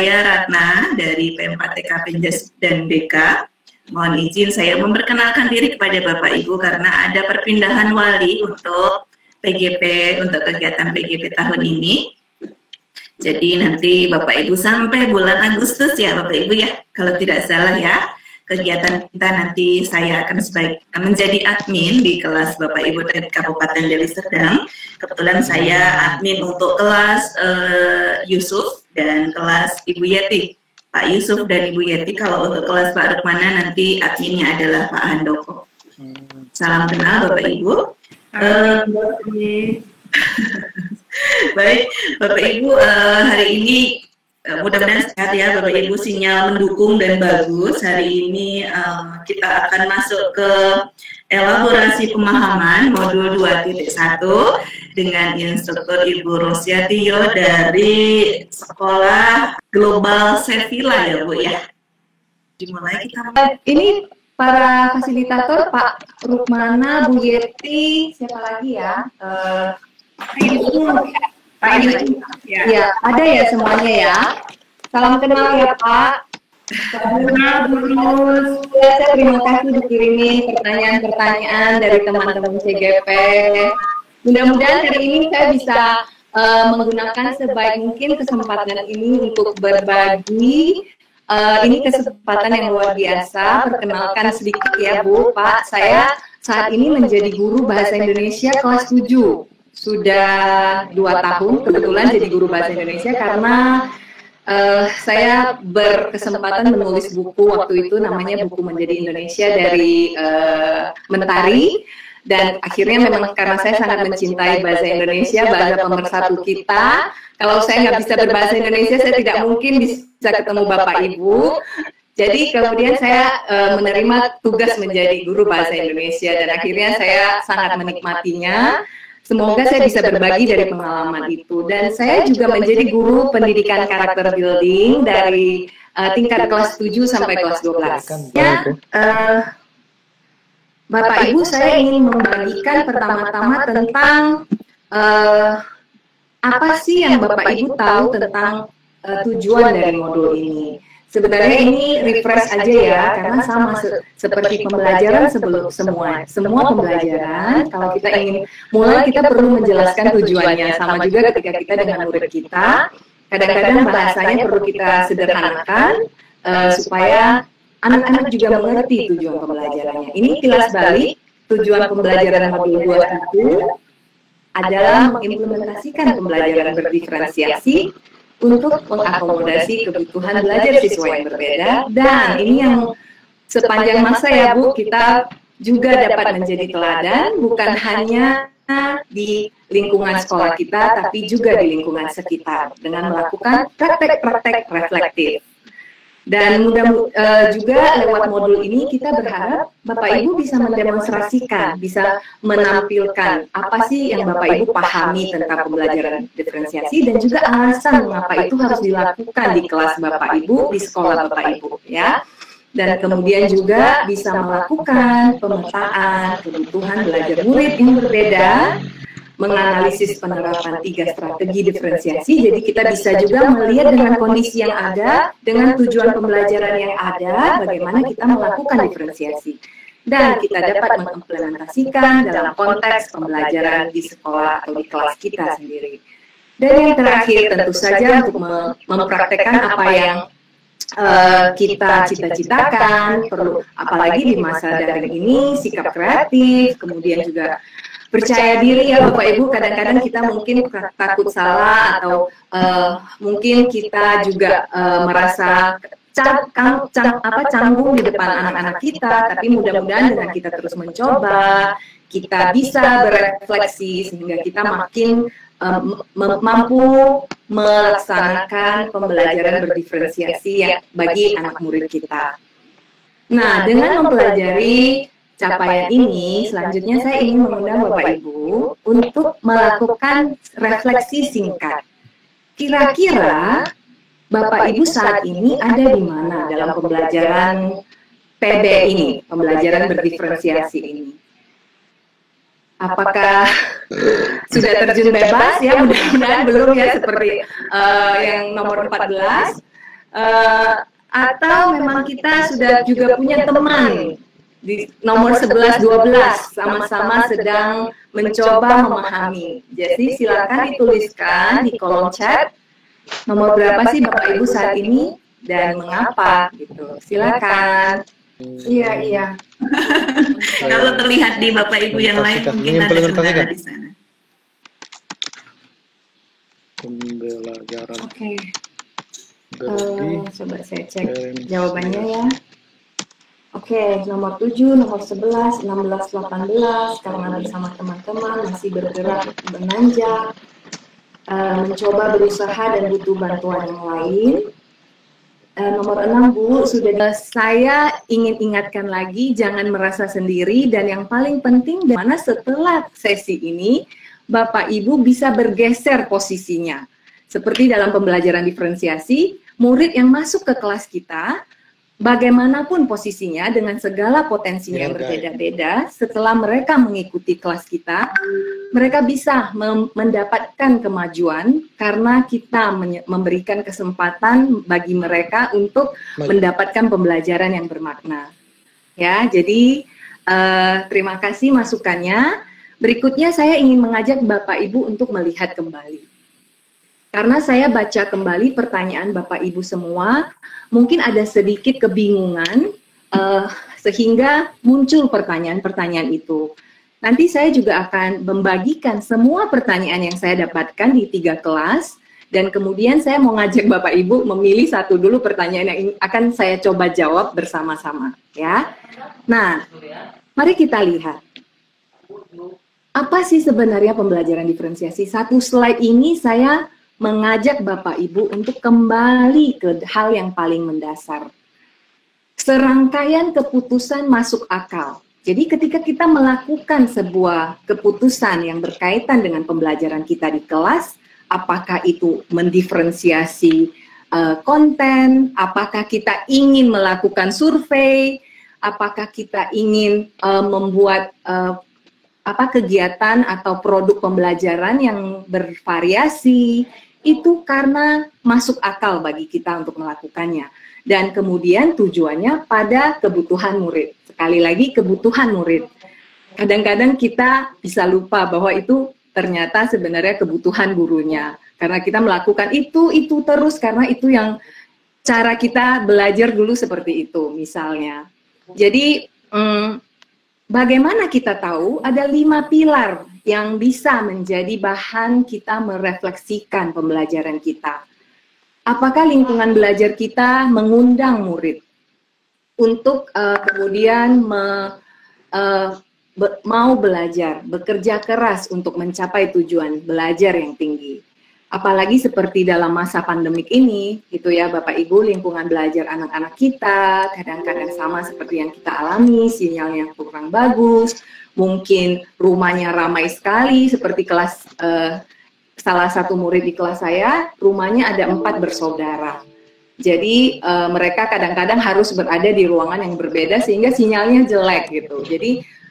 Saya Ratna dari PMK Penjas dan DK. Mohon izin saya memperkenalkan diri kepada Bapak Ibu karena ada perpindahan wali untuk PGP, untuk kegiatan PGP tahun ini. Jadi nanti Bapak Ibu sampai bulan Agustus ya Bapak Ibu ya, kalau tidak salah ya. Kegiatan kita nanti saya akan menjadi admin di kelas Bapak Ibu dari Kabupaten Deli Serdang. Kebetulan saya admin untuk kelas Yusuf dan kelas Ibu Yeti. Pak Yusuf dan Ibu Yeti. Kalau untuk kelas Pak Rukmana nanti adminnya adalah Pak Handoko. Salam kenal Bapak Ibu. Baik Bapak Ibu, hari ini mudah-mudahan sehat ya Bapak Ibu, sinyal mendukung dan bagus. Hari ini kita akan masuk ke elaborasi pemahaman modul 2.1 dengan instruktur Ibu Rosyatio dari Sekolah Global Sevilla ya Bu ya. Dimulai kita. Ini para fasilitator Pak Rukmana, Bu Yeti, siapa lagi ya? Pak Yusuf, ya ada ya semuanya ya. Salam kenal ya Pak. Saya terima kasih dikirimin pertanyaan-pertanyaan dari teman-teman CGP. Mudah-mudahan hari ini saya bisa menggunakan sebaik mungkin kesempatan ini untuk berbagi. Ini kesempatan yang luar biasa. Perkenalkan sedikit ya Bu, Pak. Saya saat ini menjadi guru bahasa Indonesia kelas 7. Sudah 2 tahun kebetulan jadi guru bahasa Indonesia karena saya berkesempatan menulis buku waktu itu namanya Buku Menjadi Indonesia dari Mentari, dan akhirnya memang karena saya sangat mencintai bahasa Indonesia, bahasa pemersatu kita. Kalau saya nggak bisa berbahasa Indonesia, saya tidak mungkin bisa ketemu Bapak Ibu. Jadi kemudian saya menerima tugas menjadi guru bahasa Indonesia dan akhirnya saya sangat menikmatinya. Semoga saya bisa berbagi dari pengalaman itu. Dan saya juga menjadi guru pendidikan karakter building dari tingkat kelas 7 sampai kelas 12. Ya, Bapak Ibu, saya ingin membagikan pertama-tama tentang apa sih yang Bapak Ibu tahu tentang tujuan dari modul ini. Sebenarnya ini refresh aja ya, karena sama seperti pembelajaran sebelum semua pembelajaran, kalau kita ingin mulai kita perlu menjelaskan tujuannya. Sama juga ketika kita dengan murid kita, kadang-kadang bahasanya perlu kita sederhanakan supaya anak-anak juga mengerti tujuan pembelajarannya. Ini kilas balik, tujuan pembelajaran modul 2 itu adalah mengimplementasikan pembelajaran berdiferensiasi untuk mengakomodasi kebutuhan belajar siswa yang berbeda, dan ini yang sepanjang masa ya Bu, kita juga dapat menjadi teladan bukan hanya di lingkungan sekolah kita, tapi juga di lingkungan sekitar dengan melakukan praktek-praktek reflektif. Dan juga lewat modul ini kita berharap Bapak Ibu bisa mendemonstrasikan, bisa menampilkan apa sih yang Bapak Ibu pahami tentang pembelajaran diferensiasi dan juga alasan mengapa itu harus dilakukan di kelas Bapak Ibu, di sekolah Bapak Ibu ya. Dan kemudian juga bisa melakukan pemetaan kebutuhan belajar murid yang berbeda, menganalisis penerapan 3 strategi diferensiasi. Jadi kita bisa juga melihat dengan kondisi yang ada, dengan tujuan pembelajaran yang ada, bagaimana kita melakukan diferensiasi. Dan kita dapat mengimplementasikan dalam konteks pembelajaran di sekolah atau di kelas kita sendiri. Dan yang terakhir tentu saja untuk mempraktekkan apa yang kita cita-citakan, perlu apalagi di masa daring ini, sikap kreatif, kemudian juga percaya diri ya Bapak Ibu. Kadang-kadang kita mungkin takut salah atau mungkin kita juga merasa canggung di depan anak-anak kita, tapi mudah-mudahan dengan kita terus mencoba, kita bisa berefleksi sehingga kita makin mampu melaksanakan pembelajaran berdiferensiasi ya bagi anak murid kita. Nah, dengan mempelajari capaian ini, selanjutnya saya ingin mengundang Bapak Ibu untuk melakukan refleksi singkat. Kira-kira Bapak Ibu saat ini ada di mana dalam pembelajaran PB ini, pembelajaran berdiferensiasi ini? Apakah sudah terjun bebas ya? Mudah-mudahan belum ya, seperti yang nomor 14. Atau memang kita sudah juga punya teman di nomor 11-12 sama-sama sedang mencoba memahami. Jadi silakan dituliskan di kolom chat nomor berapa sih Bapak Ibu saat ini dan mengapa gitu. Silakan. Iya. Kalau terlihat di Bapak Ibu yang lain mungkin ada kendala di sana. Pembelajaran. Oke. Coba saya cek jawabannya ya. Oke, nomor 7, nomor 11, 16, 18, kalangan bersama teman-teman, masih bergerak, menanjak, mencoba berusaha dan butuh bantuan yang lain. Nomor 6, Bu, sudah saya ingin ingatkan lagi, jangan merasa sendiri, dan yang paling penting, mana setelah sesi ini, Bapak Ibu bisa bergeser posisinya. Seperti dalam pembelajaran diferensiasi, murid yang masuk ke kelas kita, bagaimanapun posisinya dengan segala potensinya yang berbeda-beda, setelah mereka mengikuti kelas kita, mereka bisa mendapatkan kemajuan karena kita memberikan kesempatan bagi mereka untuk mendapatkan pembelajaran yang bermakna. Ya, jadi terima kasih masukannya. Berikutnya saya ingin mengajak Bapak Ibu untuk melihat kembali. Karena saya baca kembali pertanyaan Bapak Ibu semua, mungkin ada sedikit kebingungan sehingga muncul pertanyaan-pertanyaan itu. Nanti saya juga akan membagikan semua pertanyaan yang saya dapatkan di 3 kelas, dan kemudian saya mau ngajak Bapak Ibu memilih satu dulu pertanyaan yang akan saya coba jawab bersama-sama, ya. Nah, mari kita lihat. Apa sih sebenarnya pembelajaran diferensiasi? Satu slide ini saya mengajak Bapak Ibu untuk kembali ke hal yang paling mendasar. Serangkaian keputusan masuk akal. Jadi ketika kita melakukan sebuah keputusan yang berkaitan dengan pembelajaran kita di kelas, apakah itu mendiferensiasi konten, apakah kita ingin melakukan survei, apakah kita ingin membuat kegiatan atau produk pembelajaran yang bervariasi, itu karena masuk akal bagi kita untuk melakukannya. Dan kemudian tujuannya pada kebutuhan murid. Sekali lagi kebutuhan murid. Kadang-kadang kita bisa lupa bahwa itu ternyata sebenarnya kebutuhan gurunya. Karena kita melakukan itu terus karena itu yang cara kita belajar dulu seperti itu misalnya. Jadi bagaimana kita tahu ada 5 pilar yang bisa menjadi bahan kita merefleksikan pembelajaran kita. Apakah lingkungan belajar kita mengundang murid untuk kemudian mau belajar, bekerja keras untuk mencapai tujuan belajar yang tinggi. Apalagi seperti dalam masa pandemik ini, gitu ya Bapak Ibu, lingkungan belajar anak-anak kita kadang-kadang sama seperti yang kita alami, sinyalnya kurang bagus, mungkin rumahnya ramai sekali, seperti kelas salah satu murid di kelas saya, rumahnya ada 4 bersaudara. Jadi mereka kadang-kadang harus berada di ruangan yang berbeda sehingga sinyalnya jelek gitu. Jadi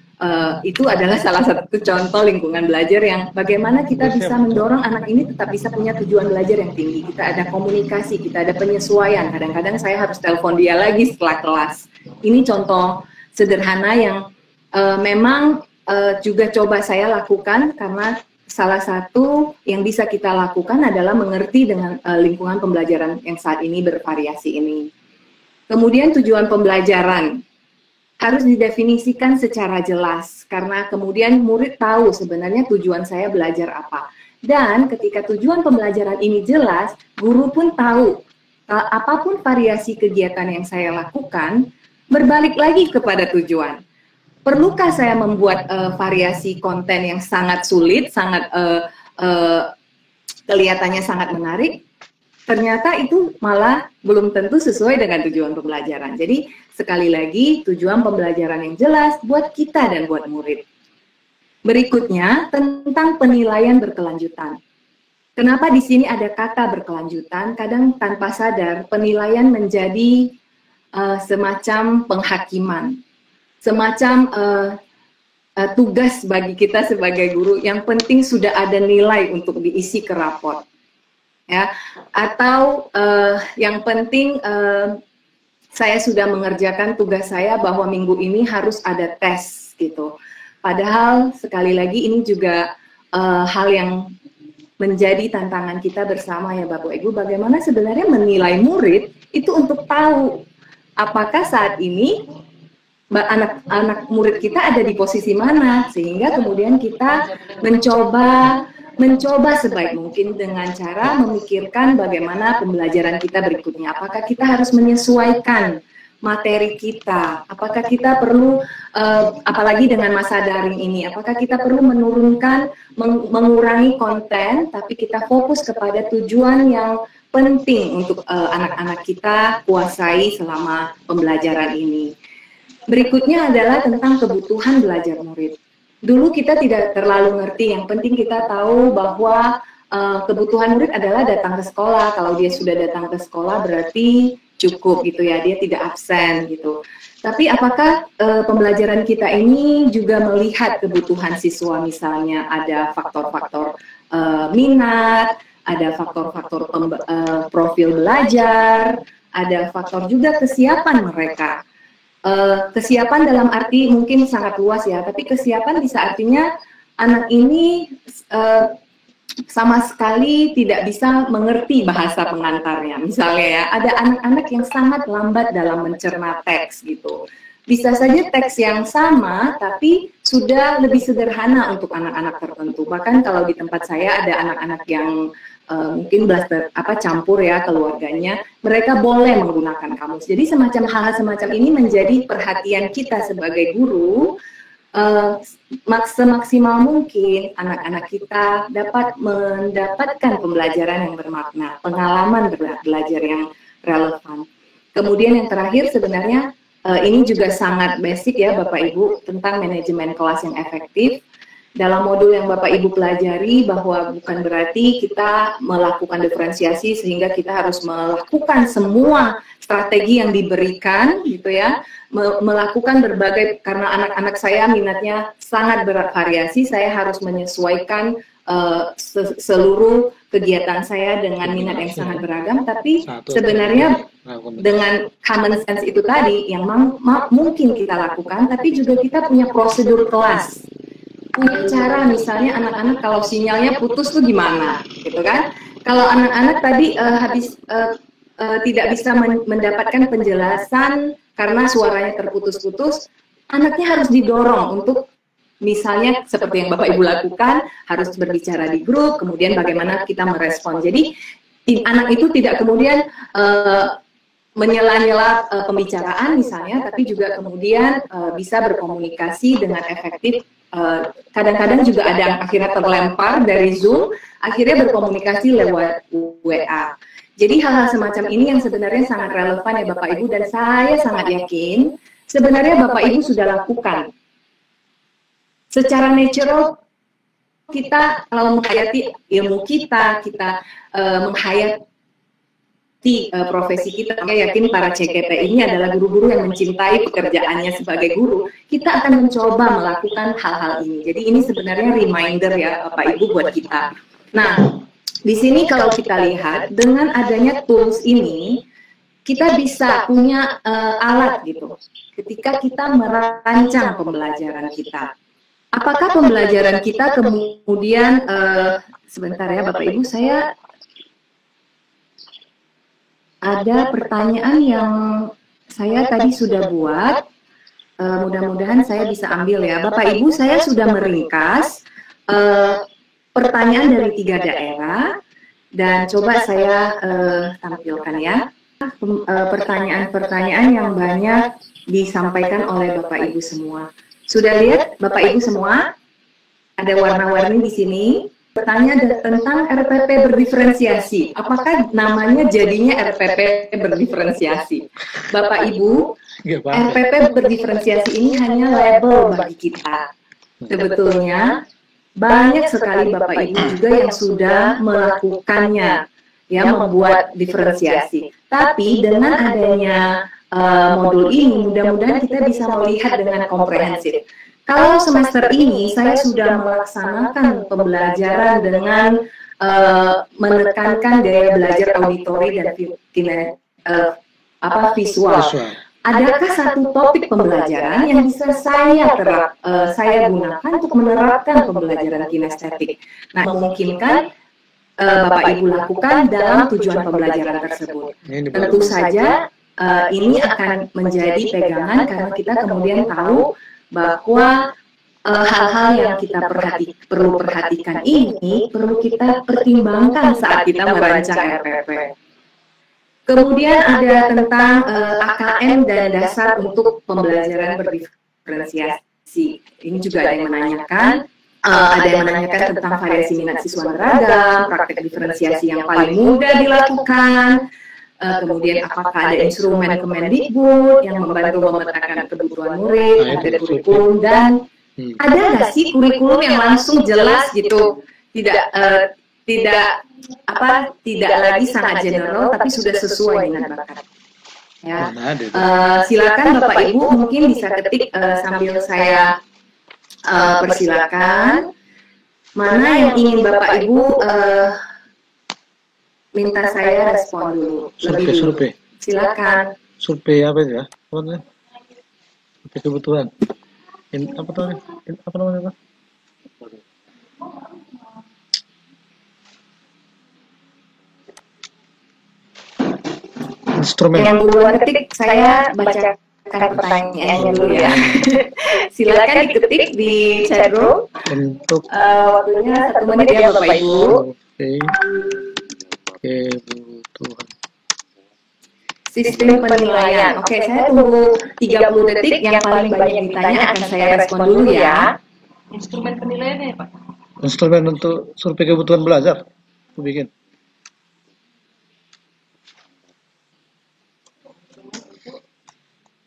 itu adalah salah satu contoh lingkungan belajar yang bagaimana kita bisa mendorong anak ini tetap bisa punya tujuan belajar yang tinggi. Kita ada komunikasi, kita ada penyesuaian. Kadang-kadang saya harus telepon dia lagi setelah kelas. Ini contoh sederhana yang memang juga coba saya lakukan karena salah satu yang bisa kita lakukan adalah mengerti dengan lingkungan pembelajaran yang saat ini bervariasi ini. Kemudian tujuan pembelajaran harus didefinisikan secara jelas karena kemudian murid tahu sebenarnya tujuan saya belajar apa. Dan ketika tujuan pembelajaran ini jelas, guru pun tahu apapun variasi kegiatan yang saya lakukan, berbalik lagi kepada tujuan. Perlukah saya membuat variasi konten yang sangat sulit, sangat kelihatannya sangat menarik? Ternyata itu malah belum tentu sesuai dengan tujuan pembelajaran. Jadi sekali lagi tujuan pembelajaran yang jelas buat kita dan buat murid. Berikutnya tentang penilaian berkelanjutan. Kenapa di sini ada kata berkelanjutan? Kadang tanpa sadar penilaian menjadi semacam penghakiman, semacam tugas bagi kita sebagai guru. Yang penting sudah ada nilai untuk diisi ke rapor. ya. Atau yang penting saya sudah mengerjakan tugas saya bahwa minggu ini harus ada tes gitu. Padahal sekali lagi ini juga hal yang menjadi tantangan kita bersama ya Bapak Ibu, bagaimana sebenarnya menilai murid itu untuk tahu apakah saat ini anak-anak murid kita ada di posisi mana, sehingga kemudian kita mencoba sebaik mungkin dengan cara memikirkan bagaimana pembelajaran kita berikutnya. Apakah kita harus menyesuaikan materi kita, apakah kita perlu apalagi dengan masa daring ini, apakah kita perlu menurunkan, mengurangi konten, tapi kita fokus kepada tujuan yang penting untuk anak-anak kita kuasai selama pembelajaran ini. Berikutnya adalah tentang kebutuhan belajar murid. Dulu kita tidak terlalu ngerti, yang penting kita tahu bahwa kebutuhan murid adalah datang ke sekolah. Kalau dia sudah datang ke sekolah berarti cukup gitu ya, dia tidak absen gitu. Tapi apakah pembelajaran kita ini juga melihat kebutuhan siswa, misalnya ada faktor-faktor minat, ada faktor-faktor profil belajar, ada faktor juga kesiapan mereka. Kesiapan dalam arti mungkin sangat luas ya, tapi kesiapan bisa artinya anak ini sama sekali tidak bisa mengerti bahasa pengantarnya. Misalnya ya, ada anak-anak yang sangat lambat dalam mencerna teks gitu. Bisa saja teks yang sama, tapi sudah lebih sederhana untuk anak-anak tertentu. Bahkan kalau di tempat saya ada anak-anak yang mungkin campur ya keluarganya, mereka boleh menggunakan kamus. Jadi semacam hal-hal semacam ini menjadi perhatian kita sebagai guru. Semaksimal mungkin anak-anak kita dapat mendapatkan pembelajaran yang bermakna, pengalaman belajar yang relevan. Kemudian yang terakhir sebenarnya ini juga sangat basic ya Bapak Ibu, tentang manajemen kelas yang efektif. Dalam modul yang Bapak Ibu pelajari bahwa bukan berarti kita melakukan diferensiasi sehingga kita harus melakukan semua strategi yang diberikan gitu ya, melakukan berbagai, karena anak-anak saya minatnya sangat bervariasi, saya harus menyesuaikan seluruh kegiatan saya dengan minat yang sangat beragam, tapi sebenarnya dengan common sense itu tadi yang mungkin kita lakukan, tapi juga kita punya prosedur kelas, punya cara, misalnya anak-anak kalau sinyalnya putus tuh gimana gitu kan. Kalau anak-anak tadi tidak bisa mendapatkan penjelasan karena suaranya terputus-putus, anaknya harus didorong untuk misalnya seperti yang Bapak Ibu lakukan, harus berbicara di grup, kemudian bagaimana kita merespon. Jadi anak itu tidak kemudian menyela-nyela pembicaraan misalnya, tapi juga kemudian bisa berkomunikasi dengan efektif. Kadang-kadang juga ada yang akhirnya terlempar dari Zoom, akhirnya berkomunikasi lewat WA. Jadi hal-hal semacam ini yang sebenarnya sangat relevan ya Bapak Ibu, dan saya sangat yakin sebenarnya Bapak Ibu sudah lakukan. Secara natural kita kalau menghayati ilmu kita menghayati profesi kita, saya yakin para CGP ini adalah guru-guru yang mencintai pekerjaannya sebagai guru. Kita akan mencoba melakukan hal-hal ini. Jadi ini sebenarnya reminder ya Bapak Ibu buat kita. Nah, di sini kalau kita lihat dengan adanya tools ini, kita bisa punya alat gitu. Ketika kita merancang pembelajaran kita, apakah pembelajaran kita kemudian sebentar ya Bapak Ibu, saya ada pertanyaan yang saya tadi sudah buat, mudah-mudahan saya bisa ambil ya. Bapak Ibu, saya sudah meringkas pertanyaan dari 3 daerah, dan coba saya tampilkan ya. Pertanyaan-pertanyaan yang banyak disampaikan oleh Bapak Ibu semua. Sudah lihat Bapak Ibu semua? Ada warna-warni di sini. Bertanya tentang RPP berdiferensiasi. Apakah namanya jadinya RPP berdiferensiasi? Bapak Ibu, RPP berdiferensiasi ini hanya label bagi kita. Sebetulnya banyak sekali Bapak Ibu juga yang sudah melakukannya, ya, membuat diferensiasi. Tapi dengan adanya modul ini, mudah-mudahan kita bisa melihat dengan komprehensif. Kalau semester ini saya sudah melaksanakan pembelajaran dengan menekankan gaya belajar auditori dan visual. Adakah satu topik pembelajaran yang bisa saya gunakan untuk menerapkan pembelajaran kinestetik? Nah, memungkinkan Bapak Ibu lakukan dalam tujuan pembelajaran tersebut. Tentu saja ini akan menjadi pegangan karena kita kemudian tahu bahwa hal-hal yang kita perlu perhatikan ini perlu kita pertimbangkan saat kita merancang RPP. Kemudian ada tentang AKM dan dasar untuk pembelajaran berdiferensiasi. Ini juga ada yang menanyakan. Ada yang menanyakan tentang variasi minat siswa beragam, praktek diferensiasi yang paling mudah dilakukan. Kemudian apakah ada instrumen Kemendikbud yang membantu memetakan kebutuhan murid, ada kurikulum, dan ada nggak sih kurikulum yang langsung jelas gitu, tidak lagi sangat general tapi sudah sesuai minat bakat. Ya, silakan Bapak Ibu mungkin bisa ketik sambil saya persilakan. Mana yang ingin Bapak Ibu minta saya respon dulu? Survei. Silakan. Survei apa ya? Survei kebutuhan. Apa namanya? Instrumen. Yang duluan ketik, saya bacakan pertanyaannya dulu ya. Silakan diketik di chat room. Untuk waktunya 1 menit ya Bapak Ibu. Kebutuhan. Sistem penilaian. Oke, saya tunggu 30 detik. Yang paling banyak ditanya akan saya respon dulu ya. Instrumen penilaiannya ya Pak? Instrumen untuk survei kebutuhan belajar. Aku bikin.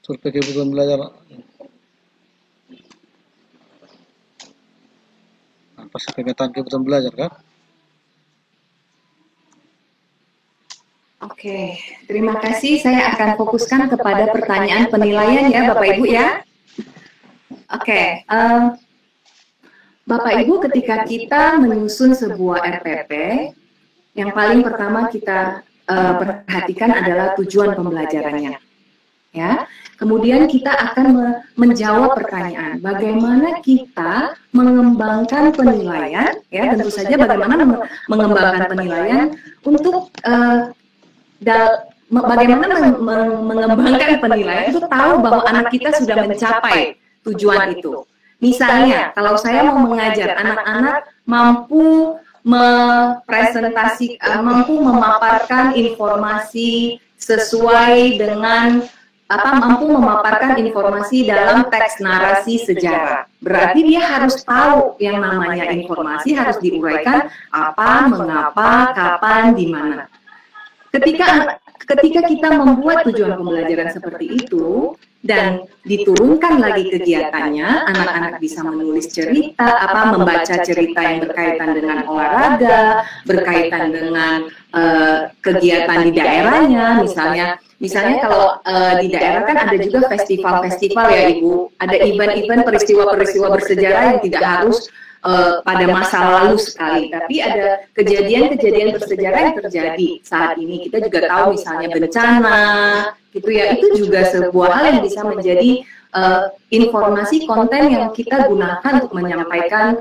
Survei kebutuhan belajar. Apa sih pemetaan kebutuhan belajar kan? Oke, terima kasih. Saya akan fokuskan kepada pertanyaan penilaian ya Bapak Ibu ya. Oke, Bapak Ibu ketika kita menyusun sebuah RPP, yang paling pertama kita perhatikan adalah tujuan pembelajarannya. Ya, kemudian kita akan menjawab pertanyaan, bagaimana kita mengembangkan penilaian, ya tentu saja bagaimana mengembangkan penilaian untuk bagaimana mengembangkan penilaian itu tahu bahwa anak kita sudah mencapai tujuan itu. Misalnya, kalau saya mau mengajar anak-anak mampu mampu memaparkan informasi sesuai dengan mampu memaparkan informasi dalam teks narasi sejarah. Berarti dia harus tahu yang namanya informasi harus diuraikan apa, mengapa, kapan, di mana. Ketika kita membuat tujuan pembelajaran seperti itu dan diturunkan lagi kegiatannya, anak-anak bisa menulis cerita, membaca cerita yang berkaitan dengan olahraga, berkaitan dengan kegiatan di daerahnya, misalnya kalau di daerah kan ada juga festival-festival ya Ibu, ada event-event peristiwa-peristiwa bersejarah yang tidak harus pada masa lalu sekali, tapi ada kejadian-kejadian bersejarah yang terjadi saat ini. Kita juga tahu misalnya bencana, gitu ya, itu juga sebuah hal yang bisa menjadi informasi konten yang kita gunakan untuk menyampaikan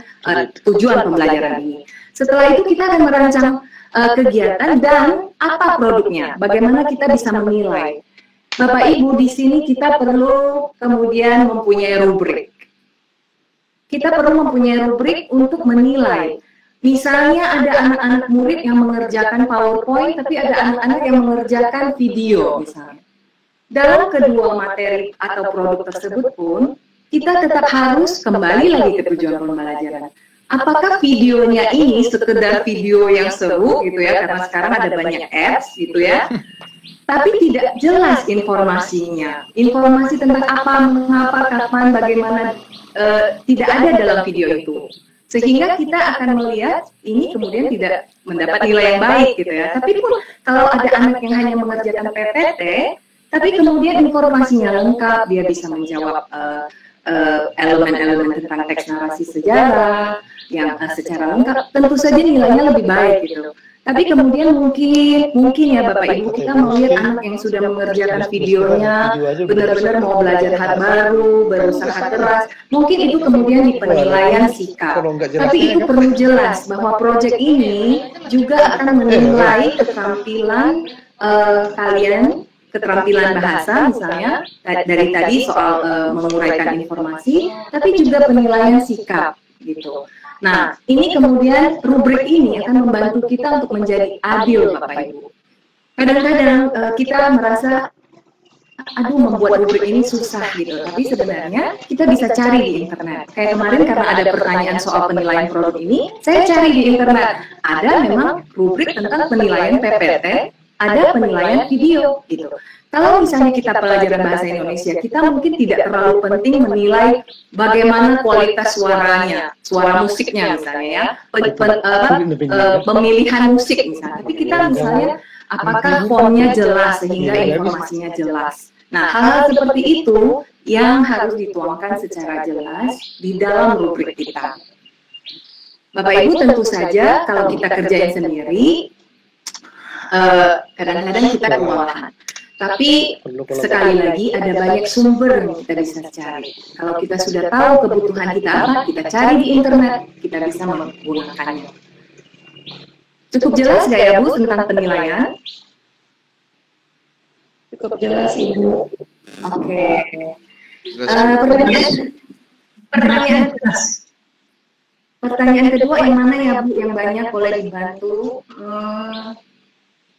tujuan pembelajaran ini. Setelah itu kita akan merancang kegiatan dan apa produknya, bagaimana kita bisa menilai. Bapak Ibu, di sini kita perlu kemudian mempunyai rubrik. Kita perlu mempunyai rubrik untuk menilai. Misalnya ada anak-anak murid yang mengerjakan PowerPoint, tapi ada anak-anak yang mengerjakan video misalnya. Dalam kedua materi atau produk tersebut pun, kita tetap harus kembali lagi ke tujuan pembelajaran. Apakah videonya ini sekedar video yang seru gitu ya, karena sekarang ada banyak apps gitu ya, tapi tidak jelas informasinya. Informasi tentang apa, mengapa, kapan, bagaimana, tidak ada dalam video itu. Sehingga kita akan melihat ini kemudian tidak mendapat nilai yang baik gitu ya. Tapi pun kalau ada anak yang hanya mengerjakan PPT, tapi kemudian informasinya lengkap, dia bisa menjawab elemen-elemen tentang teks narasi sejarah yang secara lengkap, tentu saja nilainya lebih baik gitu. Tapi kemudian mungkin ya Bapak Ibu, kita melihat anak yang sudah mengerjakan videonya, benar-benar mau belajar hal baru, berusaha keras, mungkin itu kemudian di penilaian sikap. Tapi itu perlu jelas bahwa proyek ini juga akan menilai keterampilan kalian, keterampilan bahasa misalnya, dari tadi soal menguraikan informasi, tapi juga penilaian sikap gitu. Nah, ini kemudian rubrik ini akan membantu kita untuk menjadi adil, Bapak Ibu. Kadang-kadang kita merasa, aduh membuat rubrik ini susah gitu. Tapi sebenarnya kita bisa cari di internet. Kayak kemarin karena ada pertanyaan soal penilaian produk ini, saya cari di internet. Ada memang rubrik tentang penilaian PPT, ada penilaian video gitu. Kalau misalnya kita pelajaran bahasa Indonesia, kita mungkin tidak terlalu penting menilai bagaimana kualitas suaranya, suara musiknya misalnya ya, pemilihan musik misalnya. Tapi kita misalnya apakah fontnya jelas sehingga informasinya jelas. Nah, hal-hal seperti itu yang harus dituangkan secara jelas di dalam rubrik kita. Bapak Ibu tentu saja kalau kita kerjain sendiri, kadang-kadang kita kewalahan. Tapi sekali lagi ada banyak sumber yang kita bisa cari. Kalau kita sudah tahu kebutuhan kita apa, kita cari di internet, kita bisa menggunakannya. Cukup jelas nggak ya Bu tentang penilaian? Cukup jelas Ibu. Oke. Pertanyaan kedua yang mana ya Bu? Yang banyak boleh dibantu.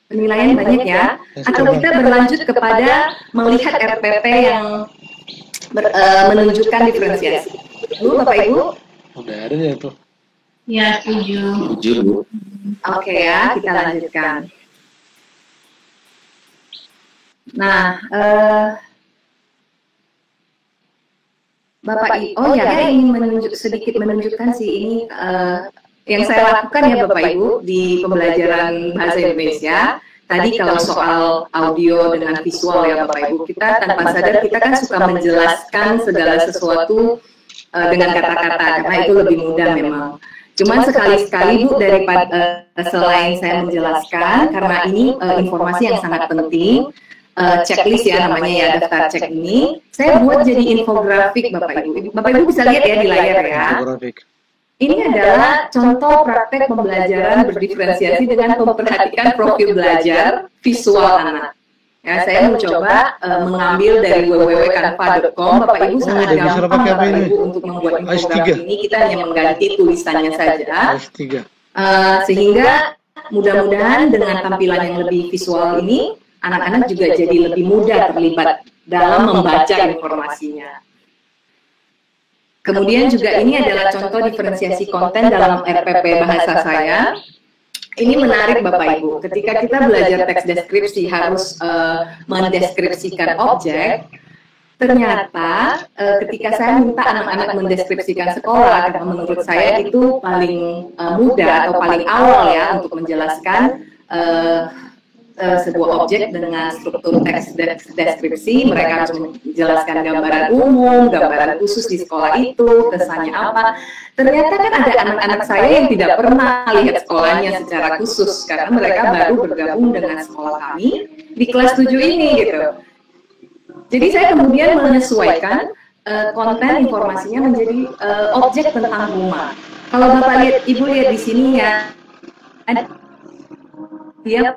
Penilaian banyak ya, atau kita berlanjut kepada melihat RPP yang menunjukkan diferensiasi. Bu, Bapak Ibu? Udah ada ya itu. Ya, setuju. Oke ya, kita lanjutkan. Nah, Bapak Ibu, oh ya, saya ingin sedikit menunjukkan sih ini yang saya lakukan ya Bapak Ibu di pembelajaran bahasa Indonesia. Tadi kalau soal audio dengan visual ya Bapak Ibu, kita tanpa sadar kita kan suka menjelaskan segala sesuatu dengan kata-kata, karena itu lebih mudah memang. Cuman sekali-sekali Bu, daripada selain saya menjelaskan, karena ini informasi yang sangat penting, checklist ya namanya ya, daftar cek ini, saya buat jadi infografik Bapak Ibu. Bapak Ibu bisa lihat ya di layar ya. Ini adalah contoh praktek pembelajaran berdiferensiasi dengan memperhatikan profil belajar visual anak. Ya, saya mencoba mengambil dari www.canva.com. Bapak Ibu sangat gampang Bapak Ibu untuk membuat infografik ini. Kita hanya mengganti tulisannya saja. Sehingga mudah-mudahan dengan tampilan yang lebih visual ini, anak-anak juga jadi lebih mudah terlibat dalam membaca informasinya. Kemudian juga ini adalah contoh diferensiasi konten dalam RPP bahasa saya. Ini menarik Bapak Ibu, ketika kita belajar teks deskripsi harus mendeskripsikan objek, ternyata ketika saya minta anak-anak mendeskripsikan sekolah, karena menurut saya itu paling mudah atau paling awal ya untuk menjelaskan sebuah objek dengan struktur teks deskripsi. Mereka harus menjelaskan gambaran umum, gambaran khusus di sekolah itu, kesannya apa. Ternyata kan ada anak-anak saya yang tidak pernah lihat sekolahnya secara khusus, karena mereka baru bergabung dengan sekolah kami di kelas 7 ini gitu. Jadi saya kemudian menyesuaikan konten informasinya menjadi objek tentang rumah. Kalau Bapak lihat, Ibu lihat di sini ya, ada dia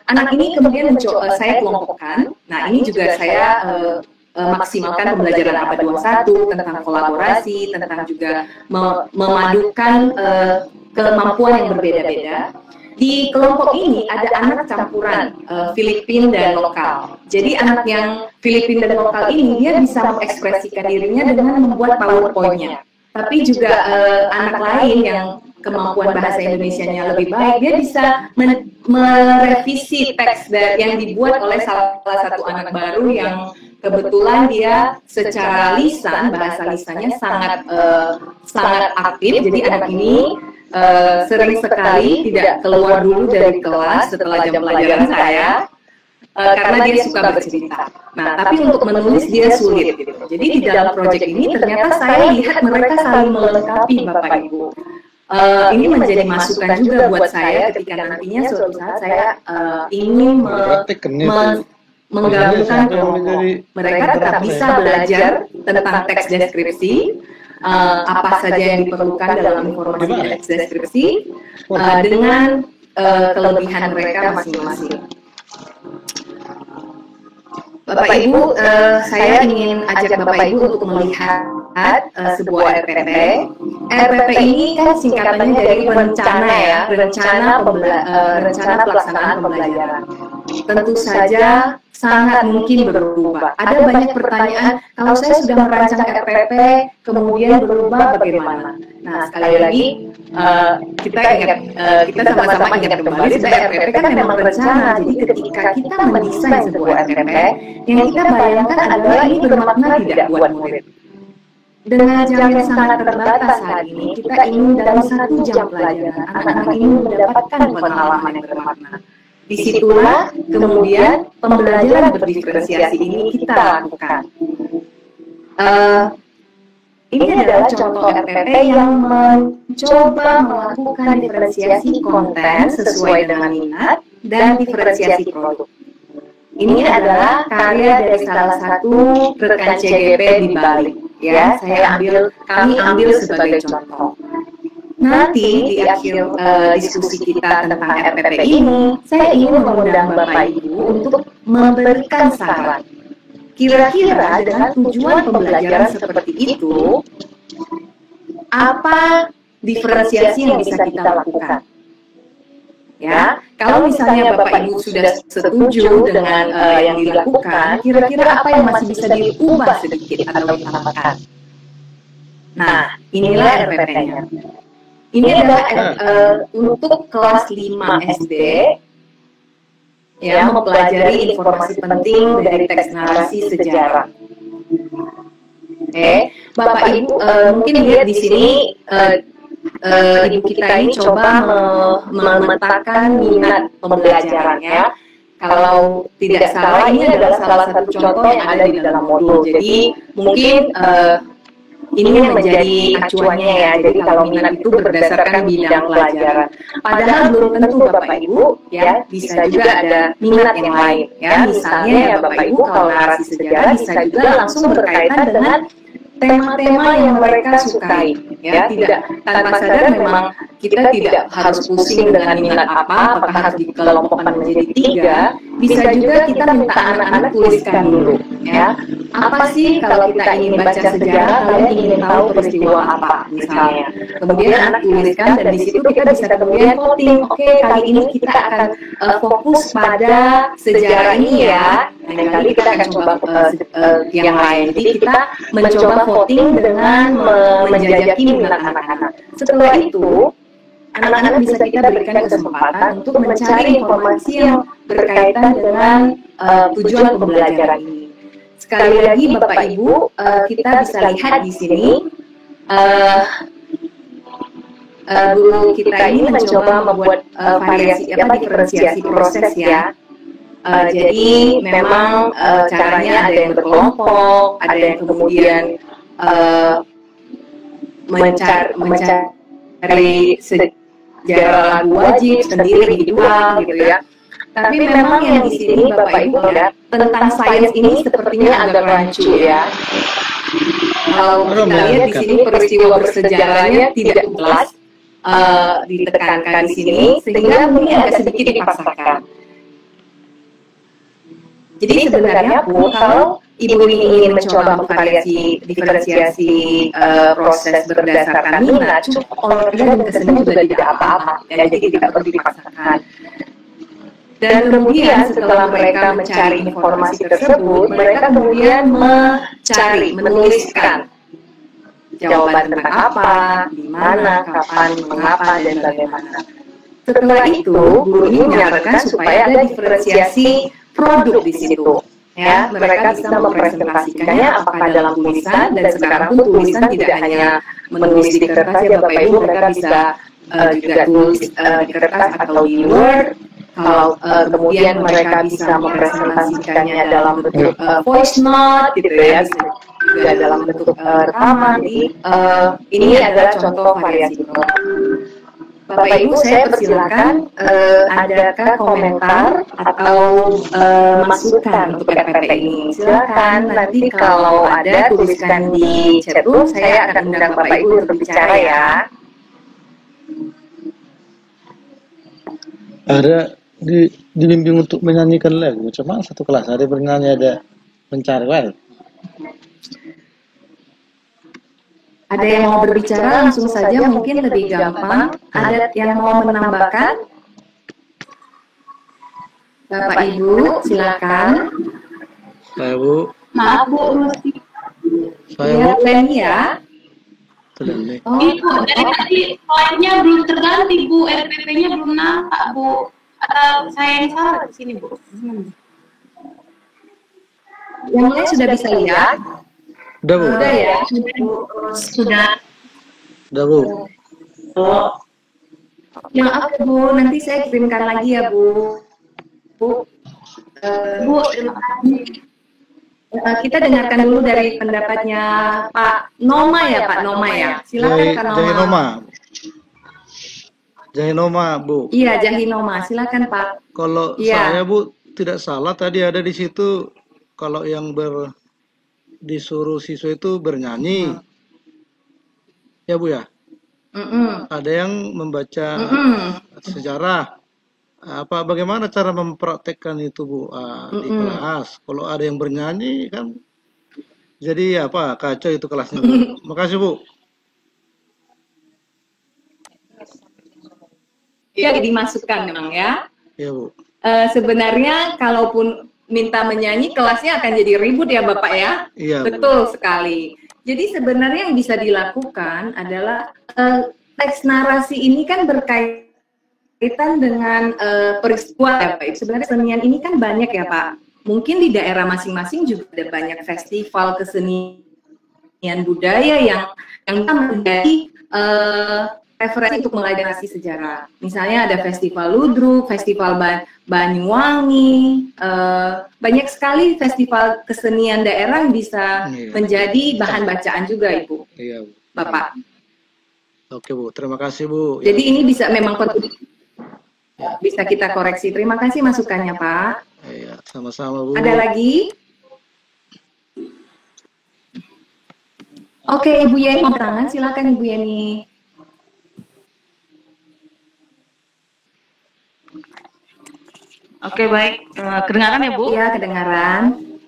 anak ini kemudian mencoba saya kelompokkan. Nah, ini juga saya maksimalkan pembelajaran APA 21 tentang kolaborasi, tentang juga memadukan kemampuan yang berbeda-beda. Di kelompok ini ada anak campuran Filipin dan lokal. Jadi anak yang Filipin dan lokal ini dia bisa mengekspresikan dirinya dengan membuat PowerPoint-nya. Tapi juga anak lain yang kemampuan bahasa Indonesianya lebih baik, dia bisa merevisi teks yang dibuat oleh salah satu anak baru yang kebetulan dia secara lisan, bahasa lisannya sangat aktif. Jadi anak ini sering sekali tidak keluar dulu dari kelas setelah jam pelajaran saya, karena dia suka bercerita. Nah, tapi untuk menulis dia sulit gitu. Jadi di dalam proyek ini ternyata saya lihat mereka saling melengkapi Bapak Ibu. Ini menjadi masukan juga buat saya ketika nantinya suatu saat saya ingin menggabungkan kelompok. Mereka tetap bisa belajar tentang teks deskripsi, apa saja yang diperlukan dalam informasi teks deskripsi, dengan kelebihan mereka masing-masing. Bapak Ibu, saya ingin ajak Bapak Ibu untuk melihat sebuah RPP. RPP ini kan singkatannya dari rencana ya, rencana pelaksanaan pembelajaran. Tentu saja sangat mungkin berubah. Ada banyak pertanyaan, kalau saya sudah merancang RPP, kemudian berubah bagaimana? Nah, sekali lagi kita sama-sama ingat kembali, sebenarnya RPP kan memang rencana. Jadi ketika kita mendesain sebuah RPP, yang kita bayangkan adalah ini bermakna tidak buat murid. Dengan jam yang sangat terbatas saat ini, kita ingin dalam 1 jam pelajaran, anak-anak ini mendapatkan pengalaman yang bermakna. Disitulah kemudian pembelajaran berdiferensiasi ini kita lakukan. Ini adalah contoh RPP yang mencoba melakukan diferensiasi konten sesuai dengan minat dan diferensiasi produk. Ini adalah karya dari salah satu rekan CGP di Bali. Ya, kami ambil sebagai contoh. Nanti di akhir diskusi kita tentang RPP ini, saya ingin mengundang Bapak Ibu untuk memberikan saran. Kira-kira dengan tujuan pembelajaran seperti itu, apa diferensiasi yang bisa kita lakukan? Ya, kalau misalnya Bapak Ibu sudah setuju dengan yang dilakukan, kira-kira apa yang masih bisa diubah sedikit atau ditambahkan? Nah, inilah RPP-nya. Ini adalah untuk kelas 5 SD, ya, mempelajari informasi penting dari teks narasi sejarah. Oke, Bapak Ibu mungkin lihat di sini. Ibu kita ini coba memetakan minat pembelajarannya. Kalau tidak salah, ini adalah salah satu contoh yang ada di dalam modul. Jadi mungkin ini menjadi acuannya ya. Jadi kalau minat itu berdasarkan bidang pelajaran. Padahal belum tentu Bapak Ibu ya, bisa juga ada minat yang lain ya. Misalnya ya Bapak Ibu, kalau narasi sejarah bisa juga langsung berkaitan dengan tema-tema yang mereka sukai, ya, tidak tanpa sadar memang kita tidak harus pusing dengan minat apa, apakah harus dikelompokkan menjadi 3, bisa juga kita minta anak-anak tuliskan dulu, ya, apa sih kalau kita ingin baca sejarah, kalian ingin tahu peristiwa apa, misalnya, kemudian anak tuliskan dan di situ kita bisa kemudian voting, oke, kali ini kita akan fokus pada sejarah ini ya, lain kali kita akan coba yang lain, jadi kita mencoba voting dengan menjajaki minat anak-anak. Setelah itu, anak-anak bisa kita berikan kesempatan untuk mencari informasi yang berkaitan dengan tujuan pembelajaran ini. Sekali lagi, Bapak Ibu, kita bisa lihat di sini, guru kita ini mencoba membuat diferensiasi proses ya. Jadi memang caranya ada yang berkelompok, ada yang kemudian mencari sejarah lagu wajib sendiri individual gitu ya. Tapi memang yang di sini Bapak Ibu ya, tentang sains ini sepertinya agak rancu ya. Kalau kita lihat di sini peristiwa bersejarahnya tidak jelas ditekankan di sini, sehingga mungkin agak sedikit dipaksakan. Jadi sebenarnya pun kalau Ibu ini ingin mencoba diferensiasi proses berdasarkan minat, cukup olahraga dan kesenian juga tidak apa-apa, ya, jadi tidak perlu dipaksakan. Dan kemudian setelah mereka mencari informasi tersebut, mereka kemudian menuliskan jawaban tentang apa, di mana, kapan, mengapa, dan bagaimana. Setelah itu, guru ini menyarankan supaya ada diferensiasi produk di situ. Ya, mereka bisa mempresentasikannya apakah dalam tulisan, dan sekarang pun tulisan tidak hanya menulis di kertas ya Bapak Ibu, mereka bisa juga tulis di kertas atau di Word. Kalau kemudian mereka bisa mempresentasikannya dalam bentuk voice note gitu ya, bisa juga dalam bentuk rekaman. Jadi ini adalah contoh variasi note. Bapak Ibu, saya persilakan adakah komentar atau masukan untuk RPP ini? Silakan, nanti kalau ada tuliskan di chatroom, saya akan undang Bapak Ibu untuk bicara ya. Ada dibimbing untuk menyanyikan lagu, cuma satu kelas ada bernyanyi, ada mencari lagu. Ada yang mau berbicara langsung saja, mungkin lebih gampang. Ada yang mau menambahkan? Bapak Ibu, silakan. Saya Bu. Maaf Bu, Saya Bu. Leni ya. Oh. Ibu dari tadi slide-nya belum terganti Bu, RPP-nya belum nampak Bu. Atau saya yang salah di sini Bu? Yang lain sudah bisa lihat? Udah Bu. Sudah ya? Sudah. Udah Bu. Oh, Maaf ya Bu, nanti saya kirimkan lagi ya Bu. Bu, kita dengarkan dulu dari pendapatnya Pak Noma ya, Pak Noma ya. Silakan Pak Noma. Jahinoma Bu. Iya, Jahinoma. Silakan Pak. Kalau saya Bu tidak salah tadi ada di situ kalau yang disuruh siswa itu bernyanyi. Ya Bu ya. Ada yang membaca sejarah. Bagaimana cara mempraktekkan itu Bu di kelas? Kalau ada yang bernyanyi kan jadi kacau itu kelasnya Bu. Makasih Bu. Ya, dimasukkan memang ya. Iya Bu. Sebenarnya kalaupun minta menyanyi kelasnya akan jadi ribut ya Bapak ya. Iya. Betul Bu. Sekali. Jadi sebenarnya yang bisa dilakukan adalah teks narasi ini kan berkaitan dengan peristiwa ya Pak. Sebenarnya kesenian ini kan banyak ya Pak. Mungkin di daerah masing-masing juga ada banyak festival kesenian budaya yang menjadi referensi untuk mengedukasi sejarah. Misalnya ada festival Ludruk, festival Banyuwangi, banyak sekali festival kesenian daerah yang bisa menjadi bahan bacaan juga Ibu. Iya Bu. Bapak. Oke Bu, terima kasih Bu. Jadi ini bisa memang bisa kita koreksi. Terima kasih masukannya Pak. Iya, sama-sama Bu. Ada lagi? Oke, Ibu Yeni mau tangan, silakan Ibu Yeni. Oke, baik. Kedengaran ya Bu? Iya, kedengaran.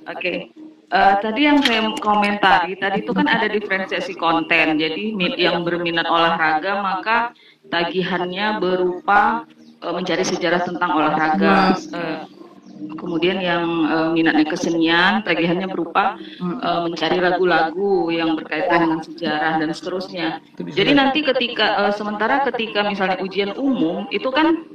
Oke. Tadi yang saya komentari, tadi itu kan ada diferensiasi konten. Jadi yang berminat olahraga maka tagihannya berupa mencari sejarah tentang olahraga. Kemudian yang minatnya kesenian, tagihannya berupa mencari lagu-lagu yang berkaitan dengan sejarah dan seterusnya. Jadi nanti sementara ketika misalnya ujian umum itu kan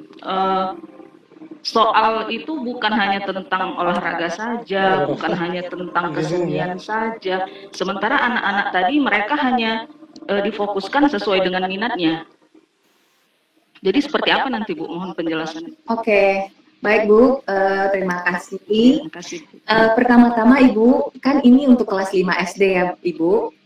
soal itu bukan hanya tentang olahraga saja, bukan hanya tentang kesenian saja. Sementara anak-anak tadi mereka hanya difokuskan sesuai dengan minatnya. Jadi seperti apa nanti Bu? Mohon penjelasan. Oke, baik Bu, terima kasih. Terima kasih. Pertama-tama Ibu, kan ini untuk kelas 5 SD ya Ibu.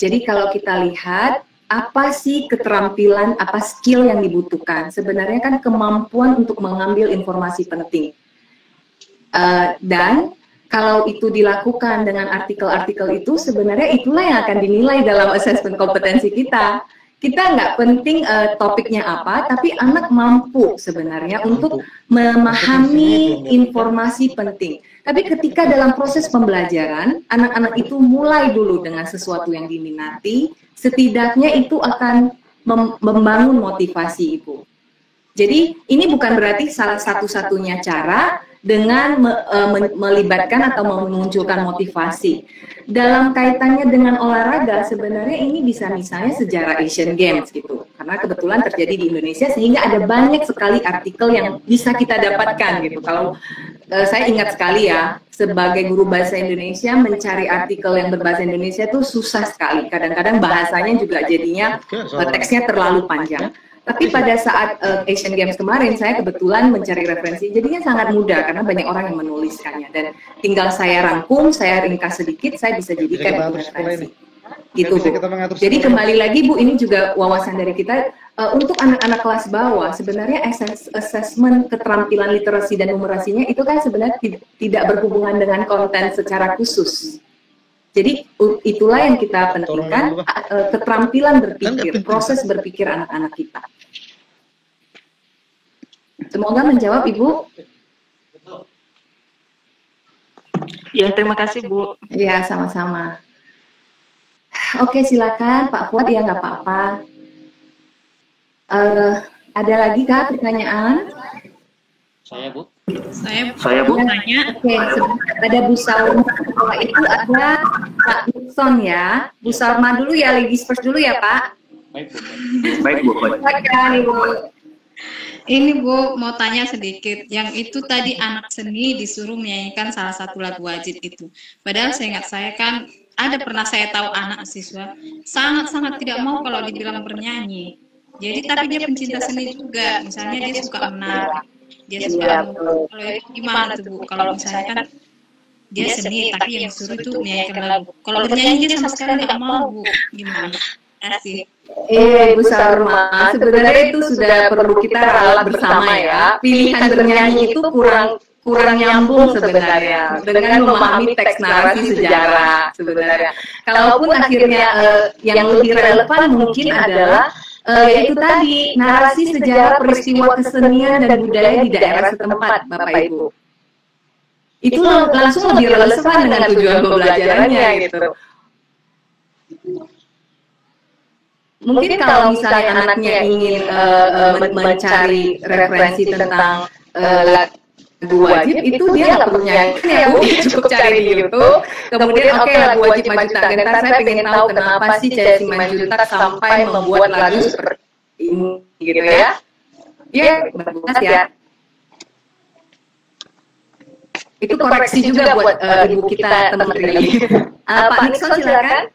Jadi kalau kita lihat apa sih keterampilan, apa skill yang dibutuhkan? Sebenarnya kan kemampuan untuk mengambil informasi penting. Dan kalau itu dilakukan dengan artikel-artikel itu, sebenarnya itulah yang akan dinilai dalam asesmen kompetensi kita. Kita nggak penting topiknya apa, tapi anak mampu sebenarnya untuk memahami informasi penting. Tapi ketika dalam proses pembelajaran, anak-anak itu mulai dulu dengan sesuatu yang diminati, setidaknya itu akan membangun motivasi Ibu. Jadi ini bukan berarti salah satu-satunya cara dengan melibatkan atau memunculkan motivasi. Dalam kaitannya dengan olahraga, sebenarnya ini bisa misalnya sejarah Asian Games gitu. Karena kebetulan terjadi di Indonesia sehingga ada banyak sekali artikel yang bisa kita dapatkan gitu. Kalau saya ingat sekali ya, sebagai guru bahasa Indonesia mencari artikel yang berbahasa Indonesia itu susah sekali. Kadang-kadang bahasanya juga jadinya teksnya terlalu panjang. Tapi pada saat Asian Games kemarin, saya kebetulan mencari referensi, jadinya sangat mudah karena banyak orang yang menuliskannya. Dan tinggal saya rangkum, saya ringkas sedikit, saya bisa jadikan itu referensi. Gitu, Bu. Jadi kembali lagi, Bu, ini juga wawasan dari kita. Untuk anak-anak kelas bawah, sebenarnya assessment keterampilan literasi dan numerasinya itu kan sebenarnya tidak berhubungan dengan konten secara khusus. Jadi itulah yang kita pentingkan, keterampilan berpikir, proses berpikir anak-anak kita. Semoga menjawab, Ibu. Ya, terima kasih, Bu. Ya, sama-sama. Oke, silakan Pak Fuad, ya nggak apa-apa. Ada lagi Kak pertanyaan? Saya Bu. Saya Bu tanya. Oke, ada Bu Salma. Setelah itu ada Pak Nixon ya. Bu Salma dulu ya, ladies first dulu ya Pak. Baik Bu. Silakan Ibu. Ini Bu mau tanya sedikit. Yang itu tadi anak seni disuruh menyanyikan salah satu lagu wajib itu. Padahal seingat saya kan pernah saya tahu anak siswa sangat-sangat tidak mau kalau dibilang bernyanyi. Jadi tapi dia pencinta seni juga. Misalnya dia suka menari, dia suka kalau itu gimana tuh Bu? Kalau misalnya kan dia seni tapi yang suruh itu menyanyikan lagu. Kalau bernyanyi dia sama sekali nggak mau Bu. Gimana? Asik. Ibu Salma, sebenarnya itu sudah perlu kita ralat bersama ya. Pilihan bernyanyi itu kurang nyambung sebenarnya dengan memahami teks narasi sejarah sebenarnya. Kalaupun akhirnya yang lebih relevan mungkin adalah yaitu tadi narasi sejarah peristiwa kesenian dan budaya di daerah setempat, Bapak Ibu. Itu langsung lebih relevan dengan tujuan pembelajarannya gitu. Mungkin kalau misalnya anaknya ingin mencari referensi tentang lagu wajib, itu dia nggak perlu nyanyi ya Bu, cukup cari di YouTube. Kemudian oke, lagu wajib Maju Tak Gentar, saya pengen tahu kenapa sih Chelsea Maju Tak sampai membuat lagu seperti ini gitu ya. Ya, bagus ya. Itu koreksi juga buat ibu kita teman Rili. Pak Nixon silakan.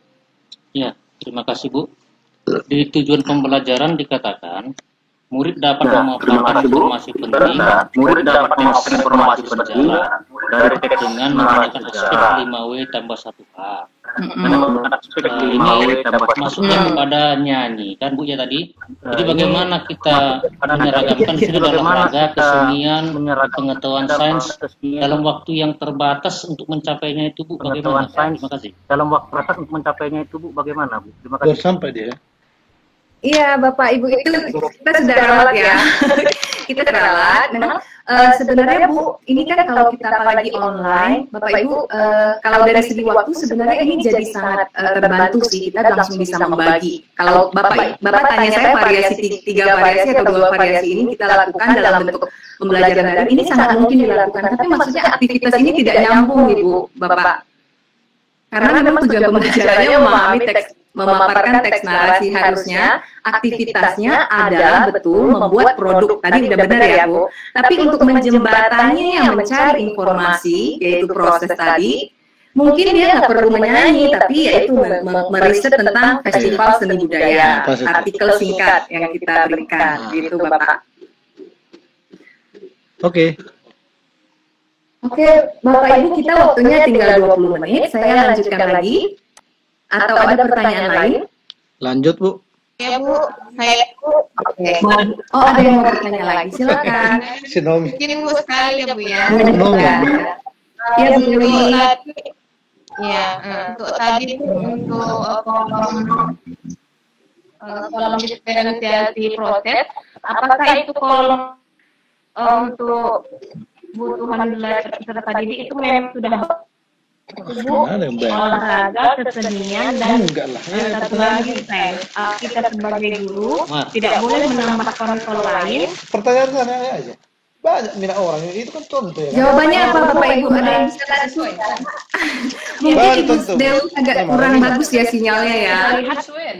Ya, terima kasih Bu. Di tujuan pembelajaran dikatakan murid dapat memaparkan informasi penting dari teks dengan menggunakan aspek 5W tambah 1H. Masuknya kepada nyanyi kan Bu ya tadi. Jadi bagaimana kita menyeragamkan itu dalam rangka kesenian, pengetahuan sains dalam waktu yang terbatas untuk mencapainya itu Bu, bagaimana? Terima kasih. Dalam waktu terbatas untuk mencapainya itu Bu, bagaimana Bu? Terima kasih. Sampai dia. Iya, Bapak Ibu, itu kita sudah ralat ya. Kita ralat. Memang sebenarnya Bu, ini kan kalau kita apalagi online, Bapak Ibu, kalau dari segi waktu sebenarnya ini jadi sangat terbantu sih. Kita langsung bisa membagi. Kalau Bapak tanya saya variasi 3 variasi atau 2 variasi ini kita lakukan dalam bentuk pembelajaran daring, ini sangat mungkin dilakukan. Tapi maksudnya aktivitas ini tidak nyambung Ibu, Bapak. Karena memang tujuan pembelajarannya memahami teks, memaparkan teks narasi, harusnya aktivitasnya adalah betul membuat produk. Tadi udah benar ya Bu. Tapi untuk menjembatani yang mencari informasi, yaitu proses tadi, mungkin dia nggak perlu menyanyi, tapi yaitu meriset tentang festival seni budaya, artikel singkat yang kita berikan, gitu Bapak. Oke. Oke, Bapak Ibu, kita waktunya tinggal 20 menit. Saya lanjutkan lagi. Atau ada pertanyaan lain? Lanjut Bu. Ya Bu, saya Bu. Oke. Oh, ada yang mau bertanya lagi? Silakan. Si Nomi. Mungkin Bu sekali ya Bu ya. Nomi. Ya Bu. Ya, untuk tadi untuk kolom diferensiasi proses, apakah itu kolom untuk kebutuhan belajar peserta didik itu memang sudah olahraga, kesenian, dan satu lagi kita sebagai guru tidak boleh menambah konsol lain. Pertanyaan sana aja. Banyak minat orang, itu kan contoh ya. Jawabannya apa Bapak Ibu? Ada yang bisa kasih? Mungkin Ibu Dewi agak kurang bagus ya sinyalnya ya.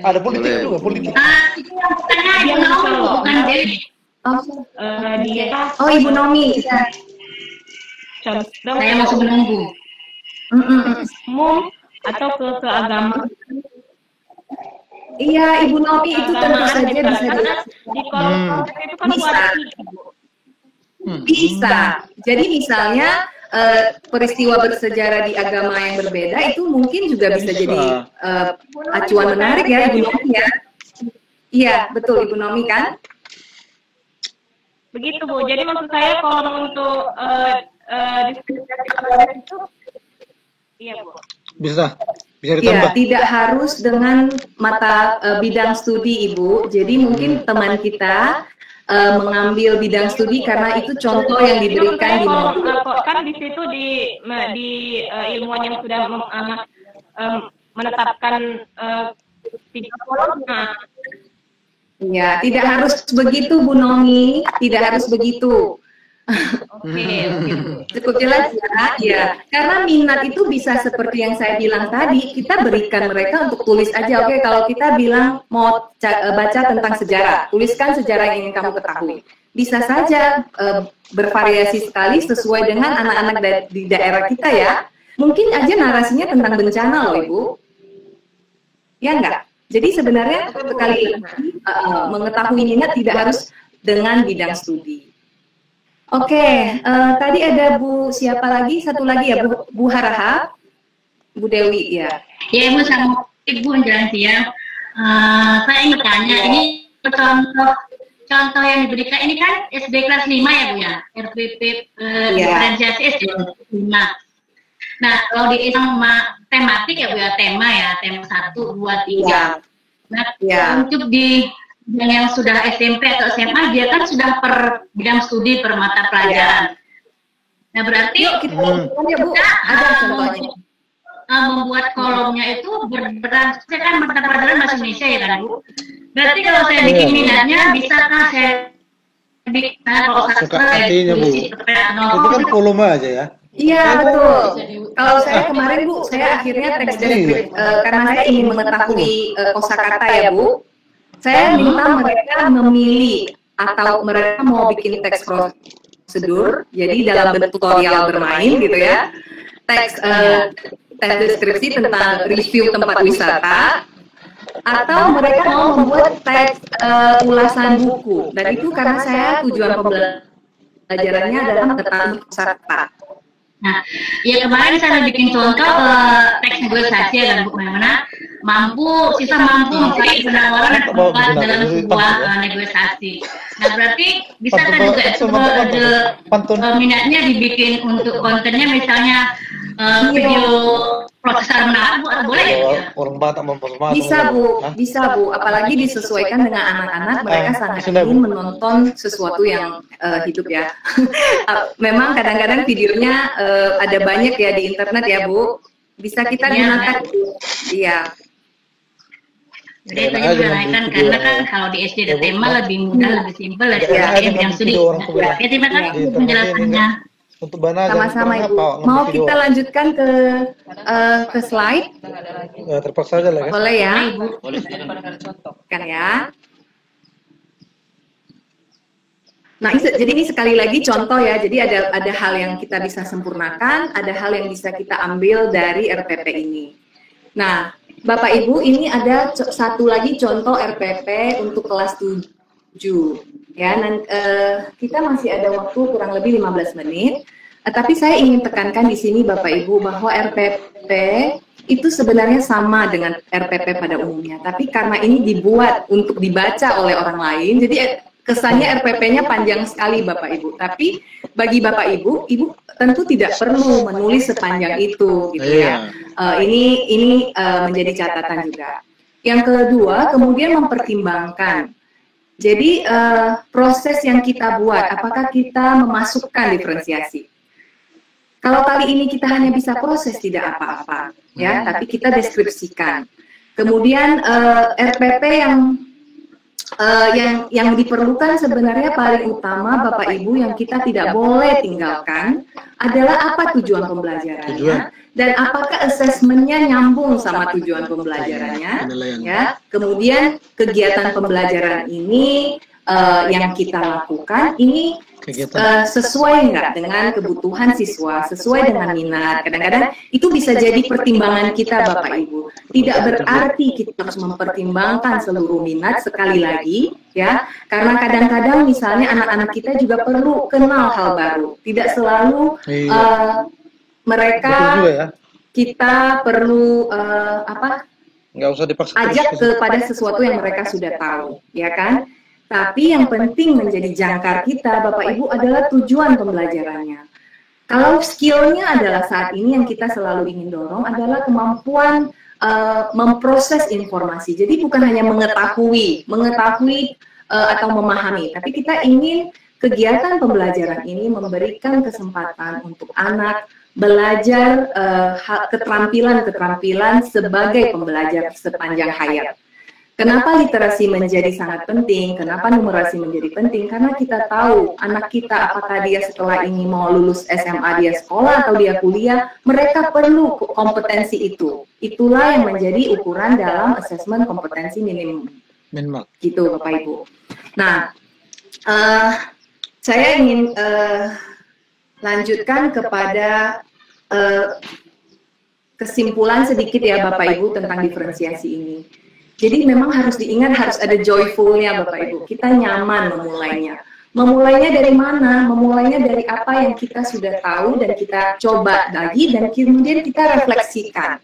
Ada politik juga, politik. Itu yang pertanyaan dia mau bukan Dewi. Oh Ibu Nomi. Saya masih menunggu. Umum atau ke agama. Iya, Ibu Nomi, itu tentu saja bisa di kolom itu kan bisa. Bisa. Jadi misalnya peristiwa bersejarah di agama yang berbeda itu mungkin juga bisa jadi acuan menarik ya, Ibu Nomi ya. Iya, betul Ibu Nomi kan? Begitu Bu. Jadi maksud saya kalau untuk diskusi itu, iya Bu. Bisa ditambah. Ya, tidak harus dengan mata bidang studi Ibu. Jadi mungkin teman kita mengambil bidang studi karena itu contoh yang diberikan di modul. Kan di situ di ilmuwan yang sudah menetapkan 3 kolom. Ya, tidak harus begitu Bu Nomi, tidak harus begitu. Oke. Cukup jelas ya. Karena minat itu bisa seperti yang saya bilang tadi, kita berikan mereka untuk tulis aja. Oke, kalau kita bilang mau baca tentang sejarah, tuliskan sejarah yang ingin kamu ketahui. Bisa saja bervariasi sekali sesuai dengan anak-anak di daerah kita ya. Mungkin aja narasinya tentang bencana loh Ibu. Ya enggak? Jadi sebenarnya sekali mengetahui minat tidak harus dengan bidang studi. Oke, tadi ada Bu siapa lagi? Satu lagi ya, Bu Harahap, Bu Dewi ya. Ya Ibu sama Ibu Jalanti ya. Saya ingin bertanya, ini contoh yang diberikan ini kan SD kelas 5 ya Bu ya, RPP diferensiasi SD kelas 5. Nah kalau di tematik ya Bu ya, tema 1, 2, 3. Nah untuk di yang sudah SMP atau SMA dia kan sudah per bidang studi, per mata pelajaran. Nah berarti kita ada contohnya. Membuat kolomnya itu berdasarkan kan mata pelajaran bahasa Indonesia ya kan Bu. Berarti kalau saya bikin minatnya bisakah saya bikin kalau saya tulis itu kan volume aja ya. Iya betul. Kalau saya kemarin Bu, saya akhirnya teks deskripsi karena saya ingin mengetahui kosakata ya Bu. Saya minta mereka memilih atau mereka mau bikin teks prosedur, jadi dalam bentuk tutorial bermain gitu ya, teks deskripsi tentang review tempat wisata, atau mereka mau membuat teks ulasan buku. Dan itu karena saya tujuan pembelajarannya adalah mengetahui kosakata. Nah, ya kemarin saya bikin contoh teks negosiasi ya kan Bu, bagaimana siswa mampu mempunyai penawaran tempat dalam sebuah negosiasi. Nah berarti bisa kan juga minatnya dibikin untuk kontennya misalnya video prosesor menarik boleh ya? Bisa Bu, apalagi disesuaikan dengan anak-anak, mereka sangat ingin menonton sesuatu yang hidup ya. Memang kadang-kadang videonya ada banyak ya di internet ya Bu, bisa kita gunakan. Iya. Jadi itu disarankan karena kan kalau di SD ada tema lebih mudah, lebih simpel daripada yang studi. Ya terima kasih penjelasannya. Untuk Bana sama-sama Ibu. Mau kita lanjutkan ke slide? Ya, terpaksa aja lah ya. Boleh ya Ibu? Boleh kan ya. Nah, jadi ini sekali lagi contoh ya. Jadi ada hal yang kita bisa sempurnakan, ada hal yang bisa kita ambil dari RPP ini. Nah, Bapak Ibu, ini ada satu lagi contoh RPP untuk kelas 7. Ya, kita masih ada waktu kurang lebih 15 menit. Tapi saya ingin tekankan di sini Bapak Ibu bahwa RPP itu sebenarnya sama dengan RPP pada umumnya. Tapi karena ini dibuat untuk dibaca oleh orang lain, jadi kesannya RPP-nya panjang sekali Bapak Ibu. Tapi bagi Bapak Ibu, Ibu tentu tidak perlu menulis sepanjang itu, gitu ya. Ini menjadi catatan juga. Yang kedua, kemudian mempertimbangkan. Jadi proses yang kita buat, apakah kita memasukkan diferensiasi? Kalau kali ini kita hanya bisa proses tidak apa-apa, ya, tapi kita deskripsikan. Kemudian RPP yang diperlukan sebenarnya paling utama Bapak Ibu yang kita tidak boleh tinggalkan adalah apa tujuan pembelajarannya dan apakah asesmennya nyambung sama tujuan pembelajarannya, ya. Kemudian kegiatan pembelajaran ini yang kita lakukan ini sesuai nggak dengan kebutuhan siswa, sesuai dengan minat. Kadang-kadang itu bisa jadi pertimbangan kita Bapak Ibu. Tidak berarti kita harus mempertimbangkan seluruh minat sekali lagi, ya. Karena kadang-kadang misalnya anak-anak kita juga perlu kenal hal baru. Tidak selalu mereka kita perlu nggak usah dipaksa ajak kepada sesuatu yang mereka sudah tahu, ya kan? Tapi yang penting menjadi jangkar kita, Bapak Ibu, adalah tujuan pembelajarannya. Kalau skillnya adalah saat ini yang kita selalu ingin dorong adalah kemampuan memproses informasi. Jadi bukan hanya mengetahui atau memahami, tapi kita ingin kegiatan pembelajaran ini memberikan kesempatan untuk anak belajar keterampilan-keterampilan sebagai pembelajar sepanjang hayat. Kenapa literasi menjadi sangat penting? Kenapa numerasi menjadi penting? Karena kita tahu anak kita apakah dia setelah ini mau lulus SMA, dia sekolah atau dia kuliah, mereka perlu kompetensi itu. Itulah yang menjadi ukuran dalam asesmen kompetensi minimum. Gitu Bapak Ibu. Nah, saya ingin lanjutkan kepada kesimpulan sedikit ya Bapak Ibu tentang diferensiasi ini. Jadi memang harus diingat, harus ada joyfulnya Bapak Ibu. Kita nyaman memulainya. Memulainya dari mana? Memulainya dari apa yang kita sudah tahu dan kita coba lagi dan kemudian kita refleksikan.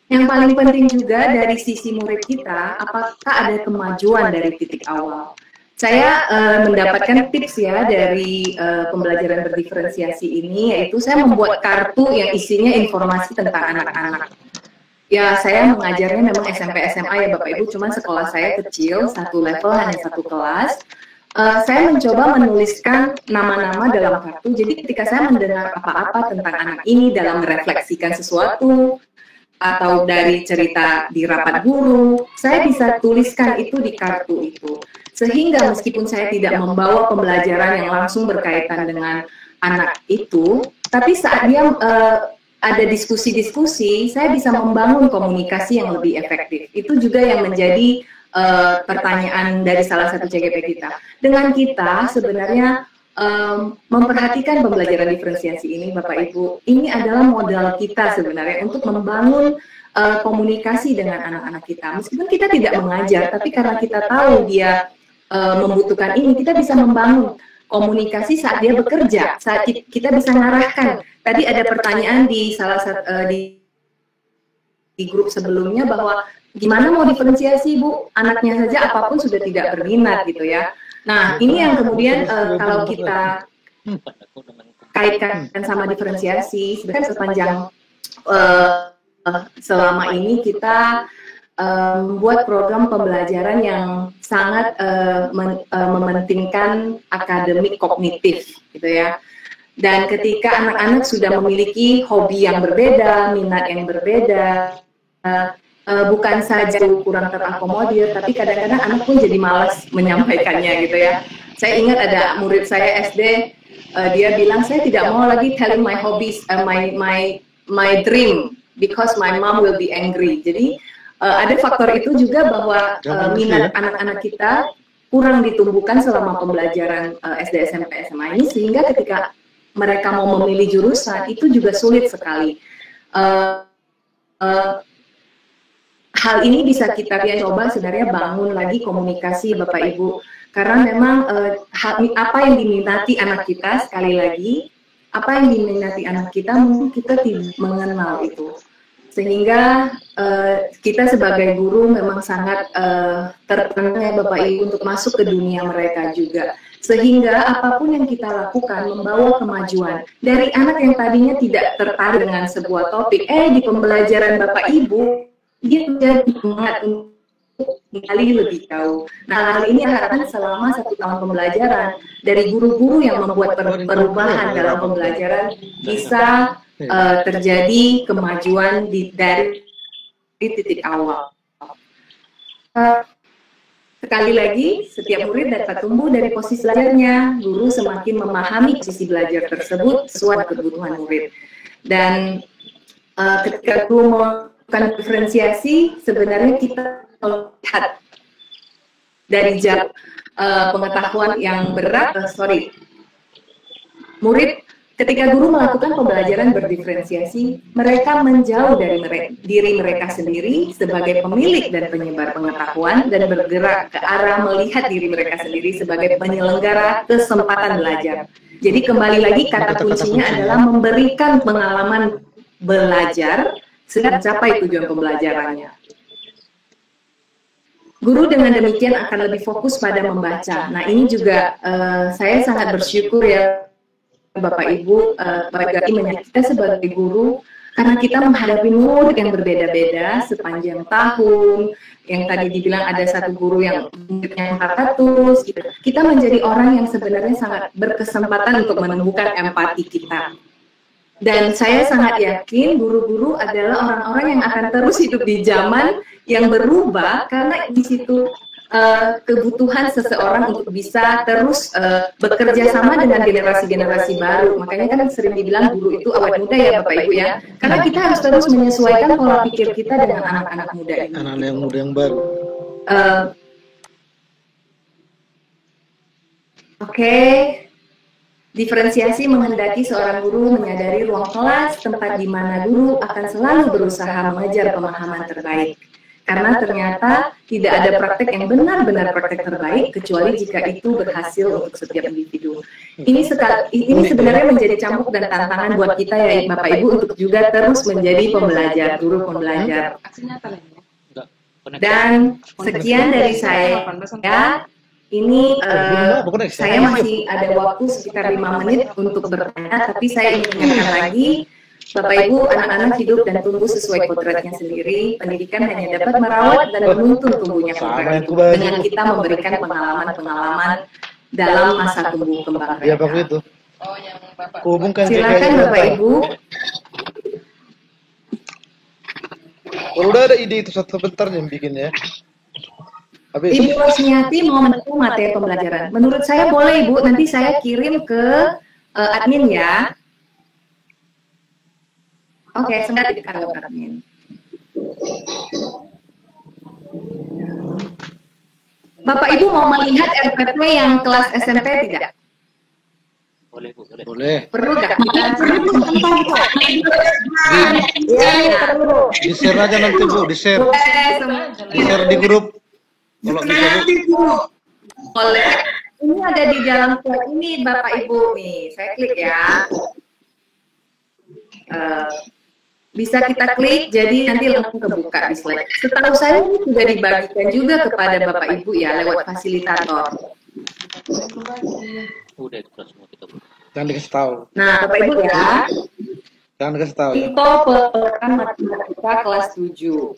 Yang paling penting juga dari sisi murid kita, apakah ada kemajuan dari titik awal. Saya mendapatkan tips ya dari pembelajaran berdiferensiasi ini, yaitu saya membuat kartu yang isinya informasi tentang anak-anak. Ya, saya mengajarnya memang SMP SMA ya Bapak Ibu, cuman sekolah saya kecil, satu level hanya satu kelas. Saya mencoba menuliskan nama-nama dalam kartu, jadi ketika saya mendengar apa-apa tentang anak ini dalam merefleksikan sesuatu, atau dari cerita di rapat guru, saya bisa tuliskan itu di kartu itu. Sehingga meskipun saya tidak membawa pembelajaran yang langsung berkaitan dengan anak itu, tapi saat dia ada diskusi-diskusi, saya bisa membangun komunikasi yang lebih efektif. Itu juga yang menjadi pertanyaan dari salah satu CGP kita. Dengan kita sebenarnya memperhatikan pembelajaran diferensiasi ini, Bapak Ibu, ini adalah modal kita sebenarnya untuk membangun komunikasi dengan anak-anak kita. Meskipun kita tidak mengajar, tapi karena kita tahu dia membutuhkan ini, kita bisa membangun komunikasi saat dia bekerja, saat kita bisa mengarahkan. Tadi ada pertanyaan di salah satu di grup sebelumnya bahwa gimana mau diferensiasi Bu, anaknya saja apapun sudah tidak berminat gitu ya. Nah ini yang kemudian kalau kita kaitkan sama diferensiasi, sebenarnya sepanjang selama ini kita membuat program pembelajaran yang sangat mementingkan akademik kognitif gitu ya. Dan ketika anak-anak sudah memiliki hobi yang berbeda, minat yang berbeda, bukan saja kurang terakomodir, tapi kadang-kadang anak pun jadi malas menyampaikannya gitu ya. Saya ingat ada murid saya SD, dia bilang saya tidak mau lagi telling my hobbies, my dream, because my mom will be angry. Jadi ada faktor itu juga bahwa minat anak-anak kita kurang ditumbuhkan selama pembelajaran SD, SMP, SMA ini, sehingga ketika mereka mau memilih jurusan itu juga sulit sekali. Hal ini bisa kita coba sebenarnya bangun lagi komunikasi Bapak Ibu, karena memang apa yang diminati anak kita, sekali lagi apa yang diminati anak kita mungkin kita tidak mengenal itu, sehingga kita sebagai guru memang sangat tertantang ya Bapak Ibu untuk masuk ke dunia mereka juga. Sehingga apapun yang kita lakukan membawa kemajuan dari anak yang tadinya tidak tertarik dengan sebuah topik, di pembelajaran Bapak Ibu dia menjadi semangat untuk menggali lebih jauh. Nah, hal ini harapan selama 1 tahun pembelajaran dari guru-guru yang membuat perubahan dalam pembelajaran bisa terjadi kemajuan dari titik awal. Sekali lagi, setiap murid dapat tumbuh dari posisi belajarnya. Guru semakin memahami posisi belajar tersebut sesuai kebutuhan murid. Dan ketika guru melakukan diferensiasi, sebenarnya kita melihat dari jam pengetahuan yang berat, murid ketika guru melakukan pembelajaran berdiferensiasi, mereka menjauh dari diri mereka sendiri sebagai pemilik dan penyebar pengetahuan dan bergerak ke arah melihat diri mereka sendiri sebagai penyelenggara kesempatan belajar. Jadi kembali lagi kata kuncinya adalah memberikan pengalaman belajar sehingga mencapai tujuan pembelajarannya. Guru dengan demikian akan lebih fokus pada membaca. Nah ini juga saya sangat bersyukur ya Bapak Ibu, bagi kita sebagai guru, karena kita menghadapi murid yang berbeda-beda sepanjang tahun, yang tadi dibilang ada satu guru yang muridnya 400, gitu. Kita menjadi orang yang sebenarnya sangat berkesempatan untuk menumbuhkan empati kita. Dan saya sangat yakin guru-guru adalah orang-orang yang akan terus hidup di zaman yang berubah, karena di situ kebutuhan seseorang untuk bisa terus bekerja sama dengan generasi-generasi baru. Makanya kan sering dibilang guru itu awet muda ya Bapak Ibu ya. Karena kita harus terus menyesuaikan pola pikir kita dengan anak-anak muda ini. Anak-anak yang muda yang baru. Oke. Diferensiasi menghendaki seorang guru menyadari ruang kelas, tempat di mana guru akan selalu berusaha mengejar pemahaman terbaik. Karena ternyata tidak ada praktek yang benar-benar praktek terbaik kecuali jika itu berhasil untuk setiap individu. Ini sebenarnya menjadi cambuk dan tantangan buat kita ya Bapak Ibu untuk juga terus menjadi pembelajar, guru pembelajar. Dan sekian dari saya. Ya, ini saya masih ada waktu sekitar 5 menit untuk bertanya, tapi saya ingin ingatkan lagi Bapak Ibu, anak-anak hidup dan tumbuh sesuai kodratnya sendiri. Pendidikan hanya dapat merawat dan menuntun tumbuhnya kodrat dengan kita memberikan pengalaman-pengalaman dalam masa tumbuh kembang. Iya, Pak itu. Oh, yang Bapak. Silakan Bapak Ibu. Kalau udah ada ide itu sebentar yang bikin ya. Ibu Rosniati mau mendukung materi pembelajaran. Menurut saya boleh Ibu, nanti saya kirim ke admin ya. Oke, sengaja ditanggung admin. Bapak Ibu mau melihat RPP yang kelas SMP tidak? Boleh, Bu, boleh. Boleh. Perlu nggak? Perlu. Di-share aja nanti Bu, di-share. Di-share di grup. Kalau bisa Bu. Boleh. Ini ada di dalam slide ini Bapak Ibu nih. Saya klik ya. Bisa kita klik, jadi nanti langsung kebuka di slide. Setahu saya ini sudah dibagikan juga kepada Bapak Ibu ya, lewat fasilitator. Udah itu semua kita. Jangan dikasih tahu. Nah, Bapak Ibu ya. Jangan dikasih tahu ya. Itu pelajaran matematika kelas 7.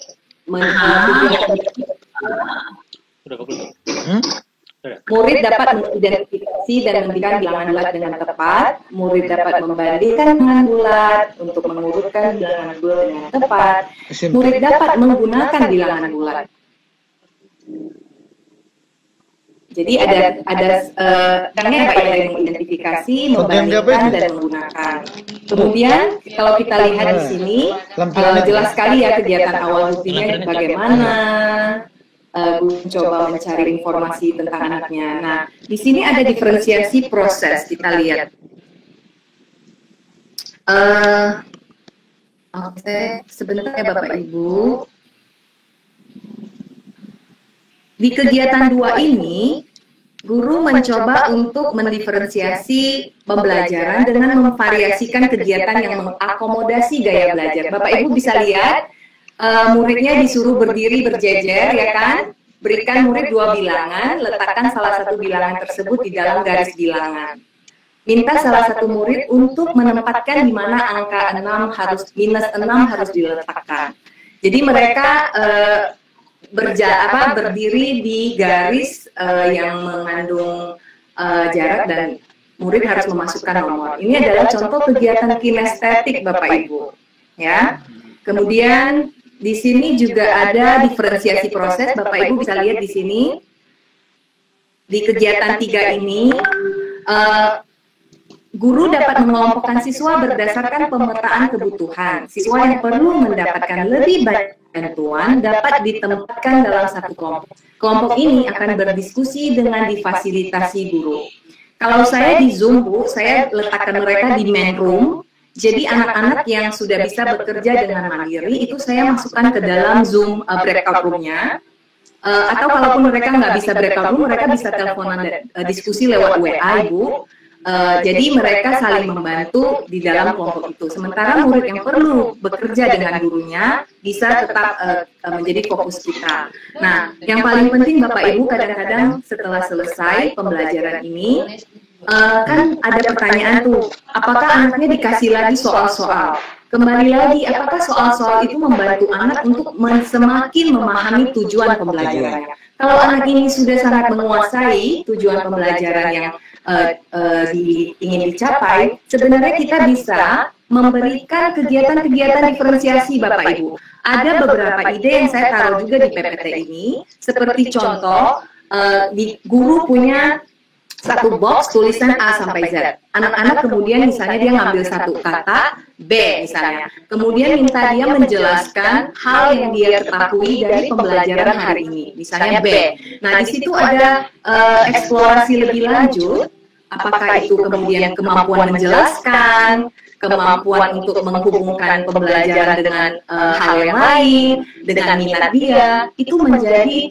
Udah bagus. Murid dapat mengidentifikasi dan memberikan bilangan bulat dengan tepat. Murid dapat membandingkan bilangan bulat untuk mengurutkan bilangan bulat dengan tepat. Murid dapat menggunakan bilangan bulat. Jadi ada caranya Pak ya, mengidentifikasi, membandingkan dan menggunakan. Kemudian kalau kita lihat di sini jelas sekali ya kegiatan awal rutinnya bagaimana. Coba mencari informasi tentang anaknya. Nah, di sini ada diferensiasi proses, kita lihat. Oke, sebentar ya Bapak Ibu. Di kegiatan 2 ini, guru mencoba untuk mendiferensiasi pembelajaran dengan memvariasikan kegiatan yang mengakomodasi gaya belajar. Bapak Ibu bisa lihat, muridnya disuruh berdiri berjejer, ya kan? Berikan murid 2 bilangan, letakkan salah satu bilangan tersebut di dalam garis bilangan. Minta salah satu murid untuk menempatkan di mana angka minus 6 harus diletakkan. Jadi mereka berdiri di garis yang mengandung jarak dan murid harus memasukkan nomor. Ini adalah contoh kegiatan kinestetik Bapak Ibu, ya. Kemudian di sini juga ada diferensiasi proses, Bapak Ibu bisa lihat di sini. Di kegiatan 3 ini, guru dapat mengelompokkan siswa berdasarkan pemetaan kebutuhan. Siswa yang perlu mendapatkan lebih banyak dan Tuan dapat ditempatkan dalam satu kelompok. Kelompok ini akan berdiskusi dengan difasilitasi guru. Kalau saya di Zoom, Bu, saya letakkan mereka di main room. Jadi anak-anak yang sudah bisa bekerja dengan mandiri itu saya masukkan ke dalam Zoom breakout room-nya. Atau kalaupun mereka nggak bisa breakout room, mereka bisa teleponan diskusi lewat WA, Ibu. Jadi mereka saling membantu di dalam kelompok itu. Sementara murid yang perlu bekerja dengan gurunya bisa tetap menjadi fokus kita. Nah, yang paling penting Bapak Ibu, kadang-kadang setelah selesai pembelajaran ini, kan ada pertanyaan tuh, apakah anaknya dikasih lagi soal-soal? Kembali lagi, apakah soal-soal itu membantu anak untuk semakin memahami tujuan pembelajarannya? Kalau anak ini sudah sangat menguasai tujuan pembelajaran yang ingin dicapai, sebenarnya kita bisa memberikan kegiatan-kegiatan diferensiasi Bapak Ibu. Ada beberapa ide yang saya taruh juga di PPT ini, seperti contoh, guru punya satu box tulisan A sampai Z. Anak-anak kemudian misalnya dia ngambil satu kata B misalnya. Kemudian minta dia menjelaskan hal yang dia ketahui dari pembelajaran hari ini. Misalnya B. Nah, di situ ada eksplorasi lebih lanjut. Apakah itu kemudian kemampuan menjelaskan, kemampuan untuk menghubungkan pembelajaran dengan hal yang lain, dengan minat dia, itu menjadi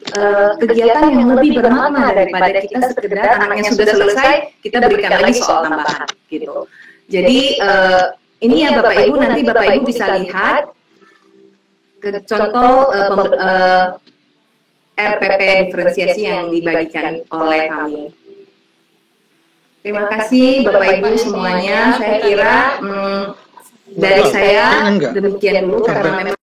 kegiatan yang lebih bermakna daripada kita sekedar anak yang sudah selesai, kita berikan lagi soal tambahan, gitu. Jadi ini ya Bapak Ibu, nanti Bapak Ibu bisa lihat contoh RPP diferensiasi yang dibagikan oleh kami. Terima kasih Bapak Ibu semuanya. Saya kira dari saya demikian dulu karena memang